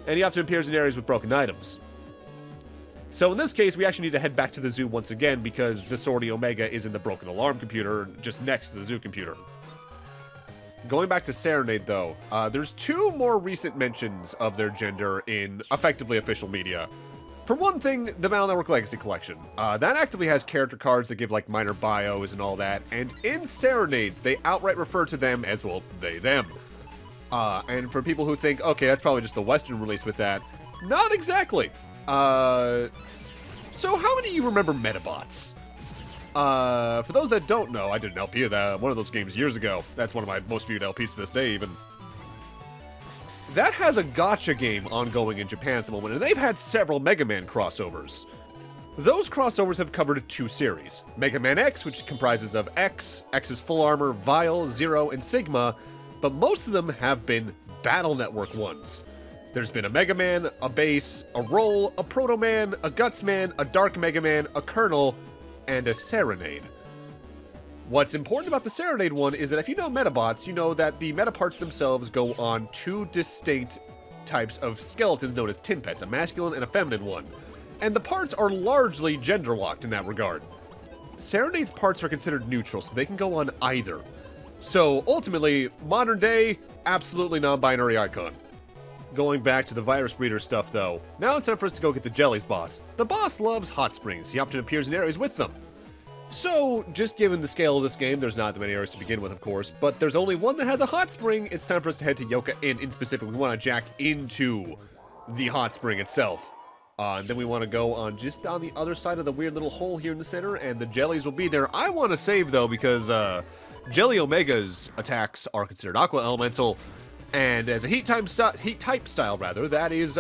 and he often appears in areas with broken items. So in this case, we actually need to head back to the zoo once again because the Swordy Omega is in the broken alarm computer just next to the zoo computer. Going back to Serenade, though, there's 2 more recent mentions of their gender in effectively official media. For one thing, the Battle Network Legacy Collection. That actively has character cards that give, like, minor bios and all that, and in Serenades, they outright refer to them as, well, they, them. And for people who think, okay, that's probably just the Western release with that, not exactly. So how many of you remember Metabots? For those that don't know, I did an LP of that, one of those games years ago. That's one of my most viewed LPs to this day, even. That has a gacha game ongoing in Japan at the moment, and they've had several Megaman crossovers. Those crossovers have covered 2 series. Megaman.exe, which comprises of X, X's Full Armor, Vile, Zero, and Sigma, but most of them have been Battle Network ones. There's been a Megaman, a Base, a Roll, a Proto-Man, a Gutsman, a Dark Megaman, a Colonel, and a Serenade. What's important about the Serenade one is that if you know Metabots, you know that the meta parts themselves go on 2 distinct types of skeletons known as tin pets, a masculine and a feminine one. And the parts are largely gender-locked in that regard. Serenade's parts are considered neutral, so they can go on either. So, ultimately, modern day, absolutely non-binary icon. Going back to the virus breeder stuff, though, now it's time for us to go get the Jellies boss. The boss loves hot springs. He often appears in areas with them. So, just given the scale of this game, there's not that many areas to begin with, of course, but there's only one that has a hot spring. It's time for us to head to Yoka Inn. In specific, we want to jack into the hot spring itself. And then we want to go on just on the other side of the weird little hole here in the center, and the Jellies will be there. I want to save, though, because Jelly Omega's attacks are considered Aqua Elemental, and as a heat type style, that is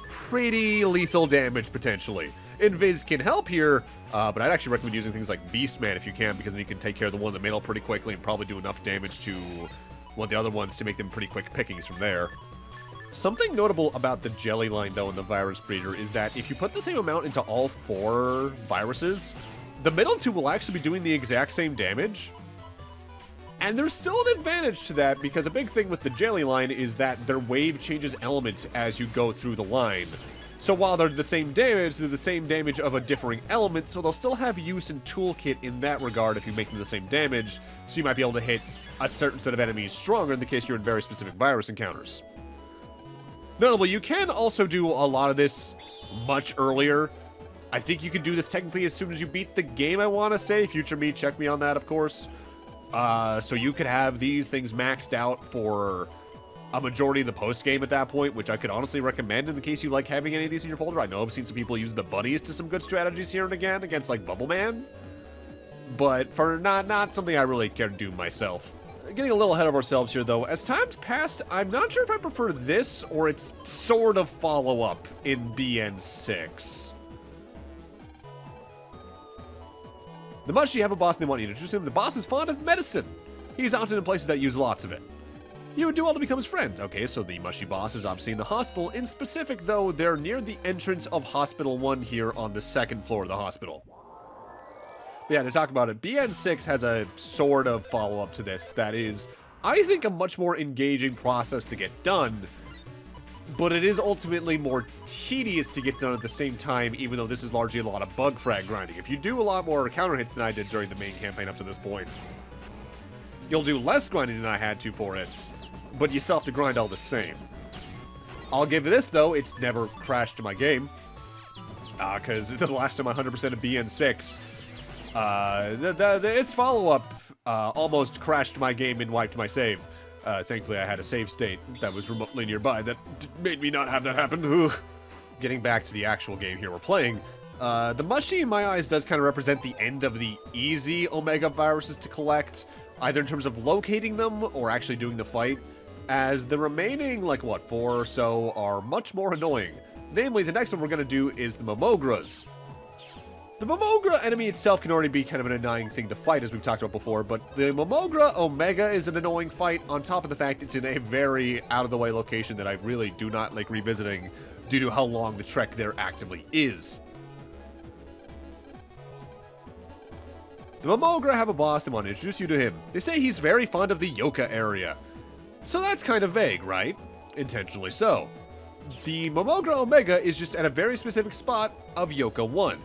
pretty lethal damage, potentially. Invis can help here, but I'd actually recommend using things like Beastman if you can, because then you can take care of the one in the middle pretty quickly and probably do enough damage to one of the other ones to make them pretty quick pickings from there. Something notable about the Jelly line, though, in the Virus Breeder is that if you put the same amount into all 4 viruses, the middle 2 will actually be doing the exact same damage. And there's still an advantage to that, because a big thing with the Jelly line is that their wave changes element as you go through the line. So while they're the same damage, they're the same damage of a differing element, so they'll still have use in toolkit in that regard if you make them the same damage, so you might be able to hit a certain set of enemies stronger in the case you're in very specific virus encounters. Notably, you can also do a lot of this much earlier. I think you can do this technically as soon as you beat the game, I want to say. Future me, check me on that, of course. So you could have these things maxed out for a majority of the post-game at that point, which I could honestly recommend in the case you like having any of these in your folder. I know I've seen some people use the bunnies to some good strategies here and again against, like, Bubble Man. But for not something I really care to do myself. Getting a little ahead of ourselves here, though. As time's passed, I'm not sure if I prefer this or its sort of follow-up in BN6. The Mushy have a boss and they want you to introduce him. The boss is fond of medicine. He's often in places that use lots of it. You would do well to become his friend. Okay, so the Mushy boss is obviously in the hospital. In specific, though, they're near the entrance of Hospital 1 here on the 2nd floor of the hospital. But yeah, to talk about it, BN6 has a sort of follow-up to this that is, I think, a much more engaging process to get done, but it is ultimately more tedious to get done at the same time, even though this is largely a lot of bug frag grinding. If you do a lot more counter hits than I did during the main campaign up to this point, you'll do less grinding than I had to for it, but you still have to grind all the same. I'll give this, though, it's never crashed my game, because the last time I 100% of BN6, its follow-up almost crashed my game and wiped my save. Thankfully, I had a save state that was remotely nearby that made me not have that happen. Ugh. Getting back to the actual game here we're playing, the Mushy, in my eyes, does kind of represent the end of the easy Omega viruses to collect, either in terms of locating them or actually doing the fight, as the remaining, like, what, 4 or so are much more annoying. Namely, the next one we're going to do is the Momogras. The Momogra enemy itself can already be kind of an annoying thing to fight, as we've talked about before, but the Momogra Omega is an annoying fight, on top of the fact it's in a very out-of-the-way location that I really do not like revisiting due to how long the trek there actively is. The Momogra have a boss, they want to introduce you to him. They say he's very fond of the Yoka area. So that's kind of vague, right? Intentionally so. The Momogra Omega is just at a very specific spot of Yoka 1.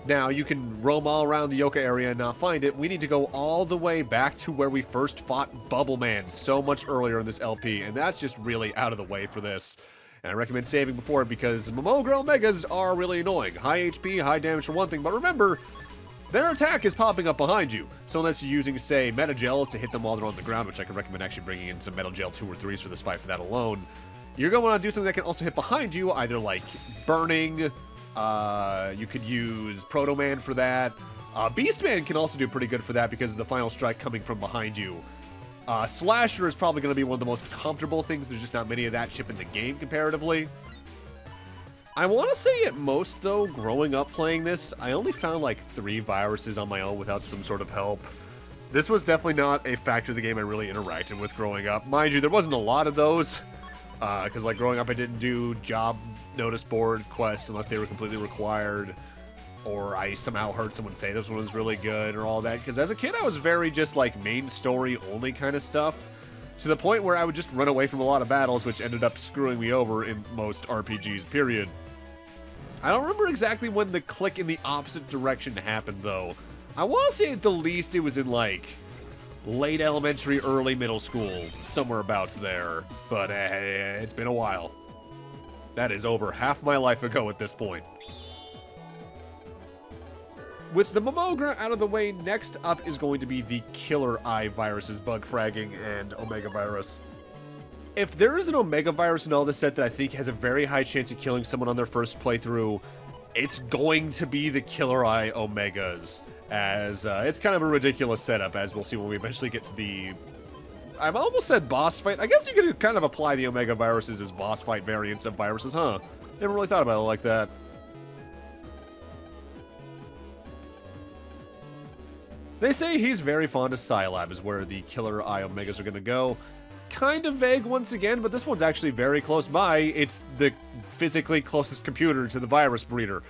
Now, you can roam all around the Yoka area and not find it. We need to go all the way back to where we first fought Bubble Man so much earlier in this LP, and that's just really out of the way for this. And I recommend saving before it because Momogra Omegas are really annoying. High HP, high damage for one thing, but remember, their attack is popping up behind you. So unless you're using, say, Meta Gels to hit them while they're on the ground, which I can recommend actually bringing in some Metal Gel 2 or 3s for this fight for that alone, you're going to want to do something that can also hit behind you, either like burning. You could use Proto Man for that. Beast Man can also do pretty good for that because of the final strike coming from behind you. Slasher is probably going to be one of the most comfortable things. There's just not many of that chip in the game comparatively. I want to say at most, though, growing up playing this, I only found like 3 viruses on my own without some sort of help. This was definitely not a factor of the game I really interacted with growing up. Mind you, there wasn't a lot of those. Because like growing up, I didn't do job notice board quests unless they were completely required, or I somehow heard someone say this one was really good or all that, because as a kid I was very just like main story only kind of stuff, to the point where I would just run away from a lot of battles, which ended up screwing me over in most RPGs, period. I don't remember exactly when the click in the opposite direction happened though. I want to say at the least it was in like late elementary, early middle school, somewhere abouts there, but it's been a while. That is over half my life ago at this point. With the Momogra out of the way, next up is going to be the Killer Eye viruses, Bug Fragging and Omega Virus. If there is an Omega Virus in all this set that I think has a very high chance of killing someone on their first playthrough, it's going to be the Killer Eye Omegas, as it's kind of a ridiculous setup, as we'll see when we eventually get to the... I've almost said boss fight. I guess you could kind of apply the Omega viruses as boss fight variants of viruses, huh? Never really thought about it like that. They say he's very fond of Scilab, is where the Killer Eye Omegas are going to go. Kind of vague once again, but this one's actually very close by. It's the physically closest computer to the virus breeder.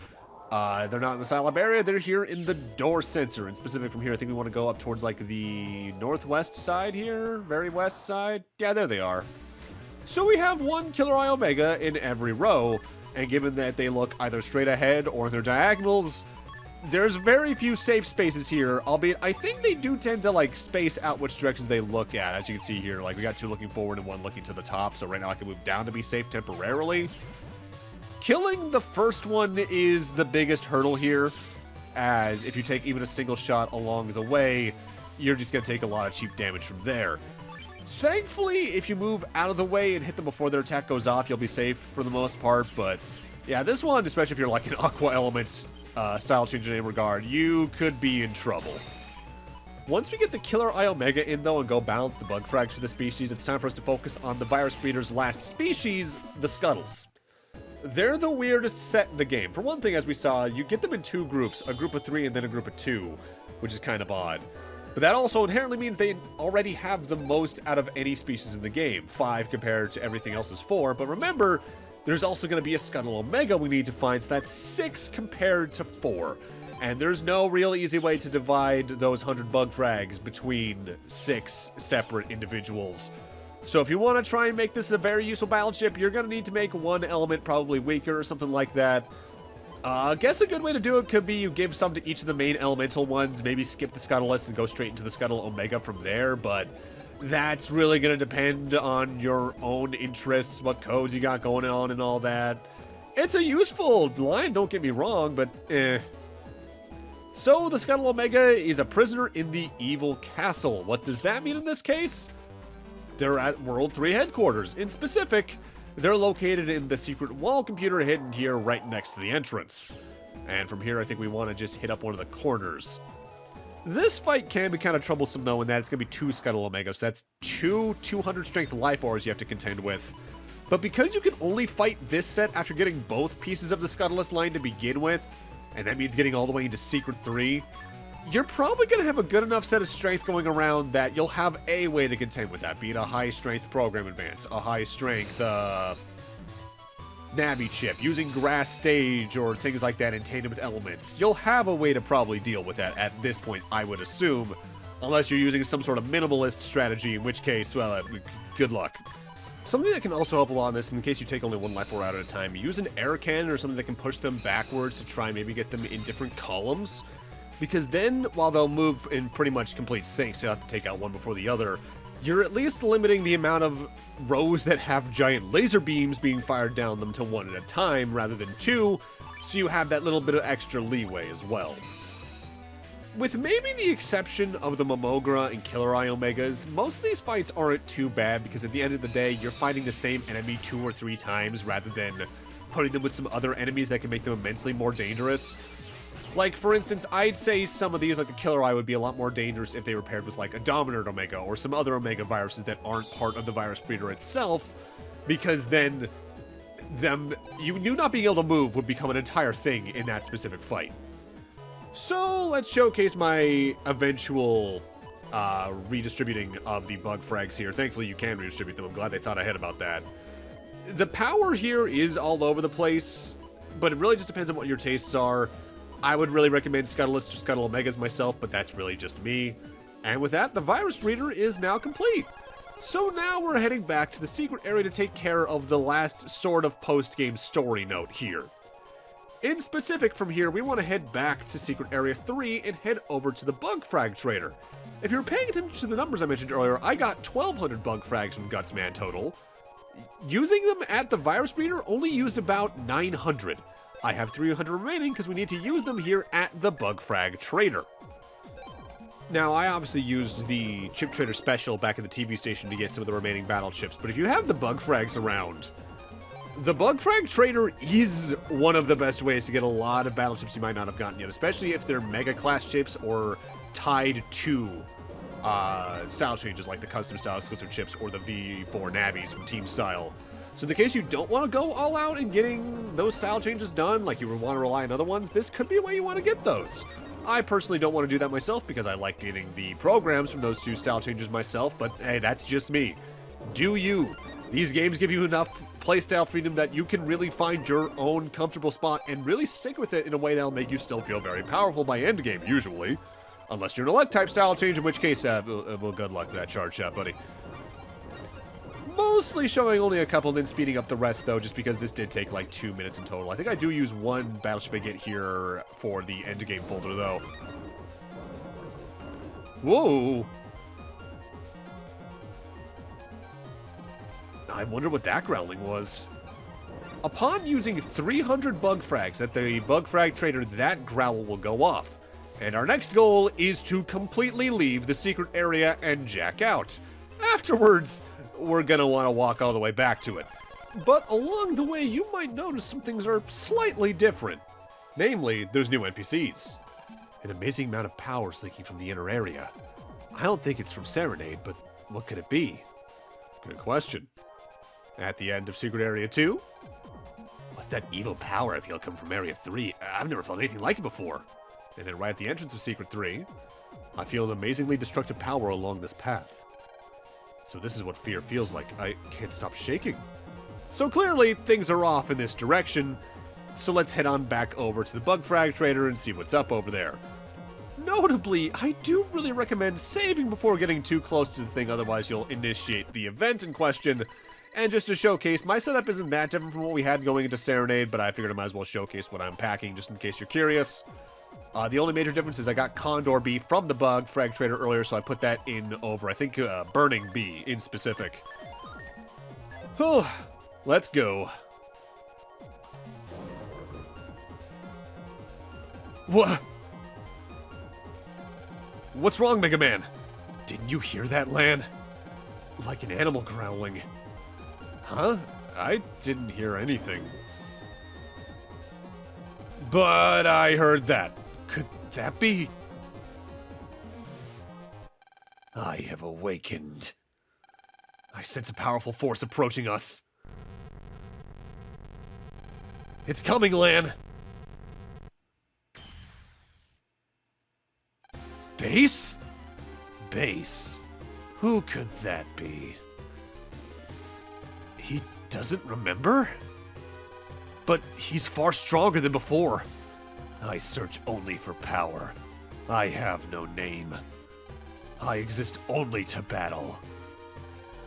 They're not in the Scilab area, they're here in the door sensor. And specific from here, I think we want to go up towards like the northwest side here, very west side. Yeah, there they are. So we have one Killer Eye Omega in every row, and given that they look either straight ahead or in their diagonals, there's very few safe spaces here, albeit I think they do tend to like space out which directions they look at. As you can see here, like we got 2 looking forward and 1 looking to the top, so right now I can move down to be safe temporarily. Killing the first one is the biggest hurdle here, as if you take even a single shot along the way, you're just going to take a lot of cheap damage from there. Thankfully, if you move out of the way and hit them before their attack goes off, you'll be safe for the most part, but yeah, this one, especially if you're like an Aqua Element style change in any regard, you could be in trouble. Once we get the Killer Eye Omega in though and go balance the bug frags for the species, it's time for us to focus on the virus breeder's last species, the Scuttles. They're the weirdest set in the game. For one thing, as we saw, you get them in 2 groups, a group of 3 and then a group of 2, which is kind of odd. But that also inherently means they already have the most out of any species in the game, 5 compared to everything else is 4, but remember, there's also going to be a Scuttle Omega we need to find, so that's 6 compared to 4. And there's no real easy way to divide those 100 bug frags between 6 separate individuals. So if you want to try and make this a very useful battle chip, you're going to need to make one element probably weaker or something like that. I guess a good way to do it could be you give some to each of the main elemental ones, maybe skip the Scuttleless and go straight into the Scuttle Omega from there, but that's really going to depend on your own interests, what codes you got going on and all that. It's a useful line, don't get me wrong, but So the Scuttle Omega is a prisoner in the Evil Castle. What does that mean in this case? They're at World 3 headquarters. In specific, they're located in the secret wall computer hidden here right next to the entrance. And from here, I think we want to just hit up one of the corners. This fight can be kind of troublesome, though, in that it's going to be 2 Scuttle Omegas. So that's 2 200 strength life ores you have to contend with. But because you can only fight this set after getting both pieces of the Scuttless line to begin with, and that means getting all the way into Secret 3, you're probably going to have a good enough set of strength going around that you'll have a way to contend with that, be it a high-strength program advance, a high-strength Navi chip, using grass stage or things like that in tandem with elements. You'll have a way to probably deal with that at this point, I would assume, unless you're using some sort of minimalist strategy, in which case, well, good luck. Something that can also help a lot in this, in case you take only one life orb out at a time, use an air cannon or something that can push them backwards to try and maybe get them in different columns. Because then, while they'll move in pretty much complete sync, so you'll have to take out one before the other, you're at least limiting the amount of rows that have giant laser beams being fired down them to one at a time rather than two, so you have that little bit of extra leeway as well. With maybe the exception of the Momogra and Killer Eye Omegas, most of these fights aren't too bad because at the end of the day, you're fighting the same enemy 2 or 3 times rather than putting them with some other enemies that can make them immensely more dangerous. Like, for instance, I'd say some of these, like the Killer Eye, would be a lot more dangerous if they were paired with, like, a Dominant Omega or some other Omega viruses that aren't part of the virus breeder itself, because then you not being able to move would become an entire thing in that specific fight. So, let's showcase my eventual redistributing of the bug frags here. Thankfully, you can redistribute them. I'm glad they thought ahead about that. The power here is all over the place, but it really just depends on what your tastes are. I would really recommend Scuttless to Scuttle Omegas myself, but that's really just me. And with that, the virus breeder is now complete. So now we're heading back to the secret area to take care of the last sort of post-game story note here. In specific, from here, we want to head back to Secret Area 3 and head over to the Bug Frag Trader. If you're paying attention to the numbers I mentioned earlier, I got 1,200 Bug Frags from Gutsman total. Using them at the Virus Breeder only used about 900. I have 300 remaining because we need to use them here at the Bug Frag Trader. Now, I obviously used the Chip Trader Special back at the TV station to get some of the remaining battle chips, but if you have the Bug Frags around, the Bug Frag Trader is one of the best ways to get a lot of battle chips you might not have gotten yet, especially if they're Mega Class chips or tied to style changes like the Custom Style exclusive chips or the V4 Navis from Team Style. So in the case you don't want to go all out in getting those style changes done, like you would want to rely on other ones, this could be a way you want to get those. I personally don't want to do that myself because I like getting the programs from those two style changes myself, but hey, that's just me. Do you? These games give you enough playstyle freedom that you can really find your own comfortable spot and really stick with it in a way that'll make you still feel very powerful by endgame, usually. Unless you're an elect type style change, in which case, well, good luck with that charge shot, buddy. Mostly showing only a couple and then speeding up the rest, though, just because this did take like 2 minutes in total. I think I do use one battleship I get here for the endgame folder, though. Whoa! I wonder what that growling was. Upon using 300 bug frags at the Bug Frag Trader, that growl will go off. And our next goal is to completely leave the secret area and jack out. Afterwards, we're gonna want to walk all the way back to it. But along the way, you might notice some things are slightly different. Namely, there's new NPCs. An amazing amount of power is leaking from the inner area. I don't think it's from Serenade, but what could it be? Good question. At the end of Secret Area 2? What's that evil power I feel come from Area 3? I've never felt anything like it before. And then right at the entrance of Secret 3, I feel an amazingly destructive power along this path. So this is what fear feels like. I can't stop shaking. So clearly, things are off in this direction. So let's head on back over to the Bug Frag Trader and see what's up over there. Notably, I do really recommend saving before getting too close to the thing, otherwise you'll initiate the event in question. And just to showcase, my setup isn't that different from what we had going into Serenade, but I figured I might as well showcase what I'm packing, just in case you're curious. The only major difference is I got Condor Bee from the Bug Frag Trader earlier, so I put that in over, I think, Burning Bee in specific. Oh, let's go. What? What's wrong, Megaman? Didn't you hear that, Lan? Like an animal growling. Huh? I didn't hear anything. But I heard that. Could that be? I have awakened. I sense a powerful force approaching us. It's coming, Lan. Base? Base. Who could that be? He doesn't remember? But he's far stronger than before. I search only for power. I have no name. I exist only to battle.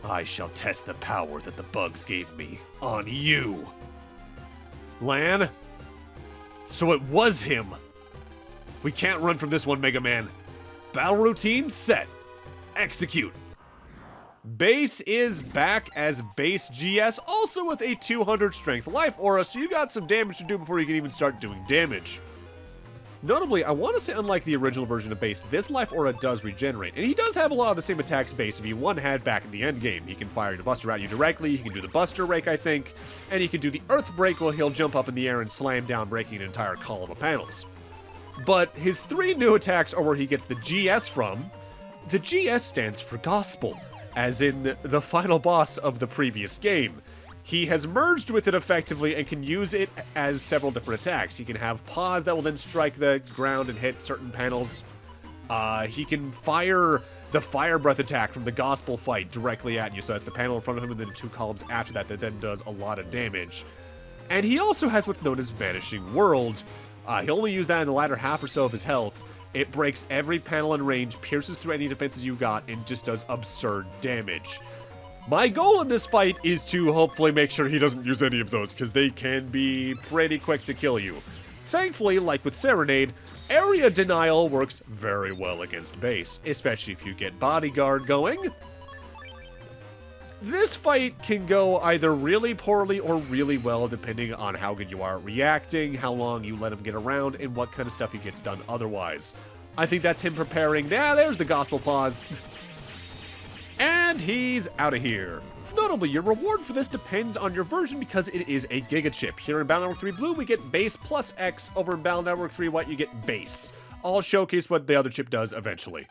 I shall test the power that the bugs gave me on you. Lan? So it was him. We can't run from this one, Mega Man. Battle routine set. Execute. Base is back as Base GS, also with a 200 strength life aura, so you got some damage to do before you can even start doing damage. Notably, I want to say unlike the original version of Base, this life aura does regenerate, and he does have a lot of the same attacks Base V1 had back in the endgame. He can fire the Buster at you directly, he can do the Buster Rake, I think, and he can do the Earth Break where he'll jump up in the air and slam down, breaking an entire column of panels. But his 3 new attacks are where he gets the GS from. The GS stands for Gospel, as in the final boss of the previous game. He has merged with it effectively and can use it as several different attacks. He can have paws that will then strike the ground and hit certain panels. He can fire the Fire Breath attack from the Gospel fight directly at you, so that's the panel in front of him and then 2 columns after that that then does a lot of damage. And he also has what's known as Vanishing World. He'll only use that in the latter half or so of his health. It breaks every panel in range, pierces through any defenses you got, and just does absurd damage. My goal in this fight is to hopefully make sure he doesn't use any of those, because they can be pretty quick to kill you. Thankfully, like with Serenade, area denial works very well against Base, especially if you get Bodyguard going. This fight can go either really poorly or really well depending on how good you are at reacting, how long you let him get around, and what kind of stuff he gets done otherwise. I think that's him preparing. There's the Gospel Pause. And he's out of here. Notably, your reward for this depends on your version because it is a Giga Chip. Here in Battle Network 3 Blue, we get Base plus X. Over in Battle Network 3 White, you get Base. I'll showcase what the other chip does eventually.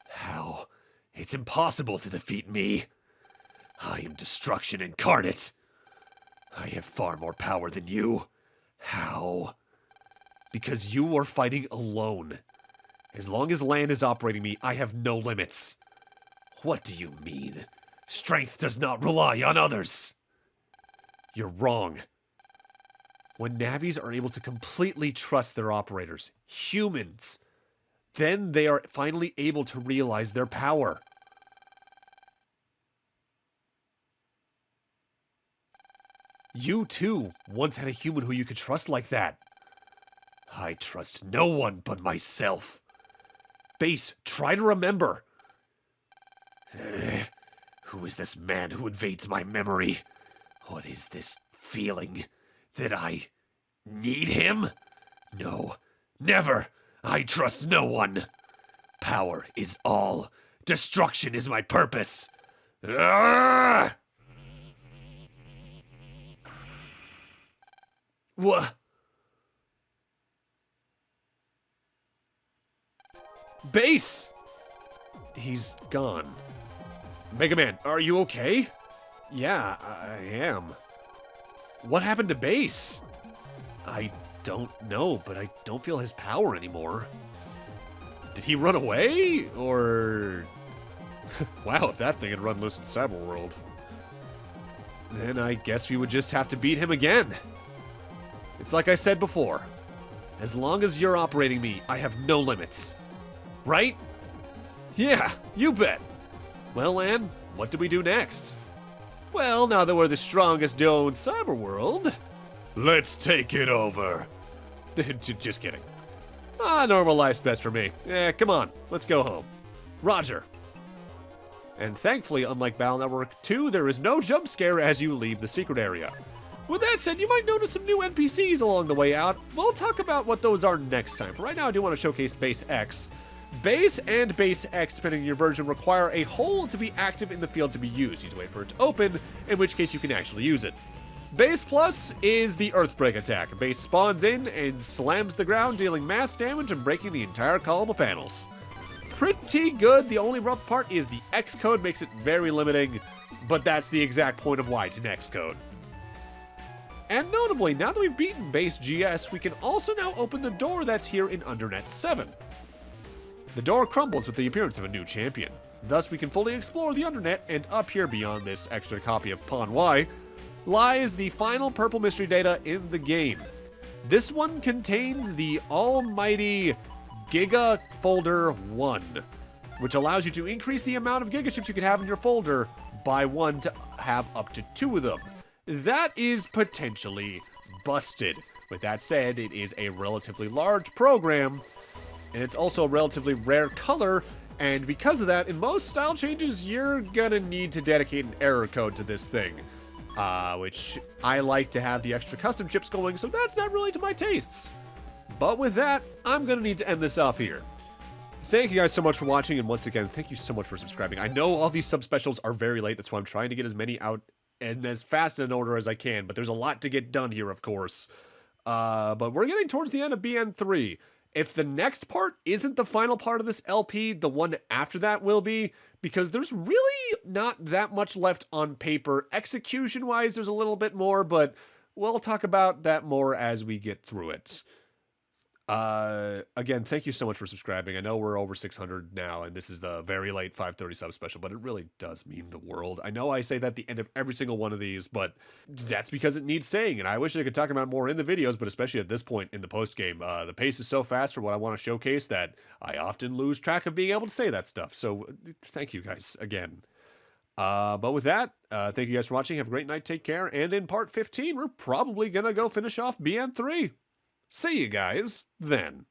How? It's impossible to defeat me. I am destruction incarnate. I have far more power than you. How? Because you are fighting alone. As long as Lan is operating me, I have no limits. What do you mean? Strength does not rely on others. You're wrong. When Navis are able to completely trust their operators, humans, then they are finally able to realize their power. You, too, once had a human who you could trust like that. I trust no one but myself. Base, try to remember. Who is this man who invades my memory? What is this feeling? That I need him? No, never. I trust no one. Power is all. Destruction is my purpose. Ah! What? Base! He's gone. Mega Man, are you okay? Yeah, I am. What happened to Base? I don't know, but I don't feel his power anymore. Did he run away? Or... wow, if that thing had run loose in Cyberworld. Then I guess we would just have to beat him again. It's like I said before. As long as you're operating me, I have no limits. Right? Yeah, you bet. Well, Lan, what do we do next? Well, now that we're the strongest duo in Cyberworld, let's take it over. Just kidding. Normal life's best for me. Come on, let's go home. Roger. And thankfully, unlike Battle Network 2, there is no jump scare as you leave the secret area. With that said, you might notice some new NPCs along the way out. We'll talk about what those are next time. For right now, I do want to showcase Base X. Base and Base X, depending on your version, require a hole to be active in the field to be used. You need to wait for it to open, in which case you can actually use it. Base Plus is the Earthbreak attack. Base spawns in and slams the ground, dealing mass damage and breaking the entire column of panels. Pretty good. The only rough part is the X code makes it very limiting, but that's the exact point of why it's an X code. And notably, now that we've beaten base GS, we can also now open the door that's here in Undernet 7. The door crumbles with the appearance of a new champion. Thus, we can fully explore the Undernet, and up here beyond this extra copy of Pawn Y lies the final purple mystery data in the game. This one contains the almighty Giga Folder 1, which allows you to increase the amount of Giga chips you can have in your folder by 1 to have up to 2 of them. That is potentially busted. With that said, it is a relatively large program, and it's also a relatively rare color, and because of that, in most style changes, you're gonna need to dedicate an error code to this thing. Which I like to have the extra custom chips going, so that's not really to my tastes. But with that, I'm gonna need to end this off here. Thank you guys so much for watching, and once again, thank you so much for subscribing. I know all these sub-specials are very late, that's why I'm trying to get as many out and as fast in order as I can, but there's a lot to get done here, of course. But we're getting towards the end of BN3. If the next part isn't the final part of this LP, the one after that will be, because there's really not that much left on paper. Execution-wise, there's a little bit more, but we'll talk about that more as we get through it. Again, thank you so much for subscribing. I know we're over 600 now, and this is the very late 530 sub special, but it really does mean the world. I know I say that at the end of every single one of these, but that's because it needs saying, and I wish I could talk about more in the videos, but especially at this point in the post-game. The pace is so fast for what I want to showcase that I often lose track of being able to say that stuff, so thank you guys again. But with that, thank you guys for watching. Have a great night, take care, and in part 15, we're probably gonna go finish off BN3. See you guys then.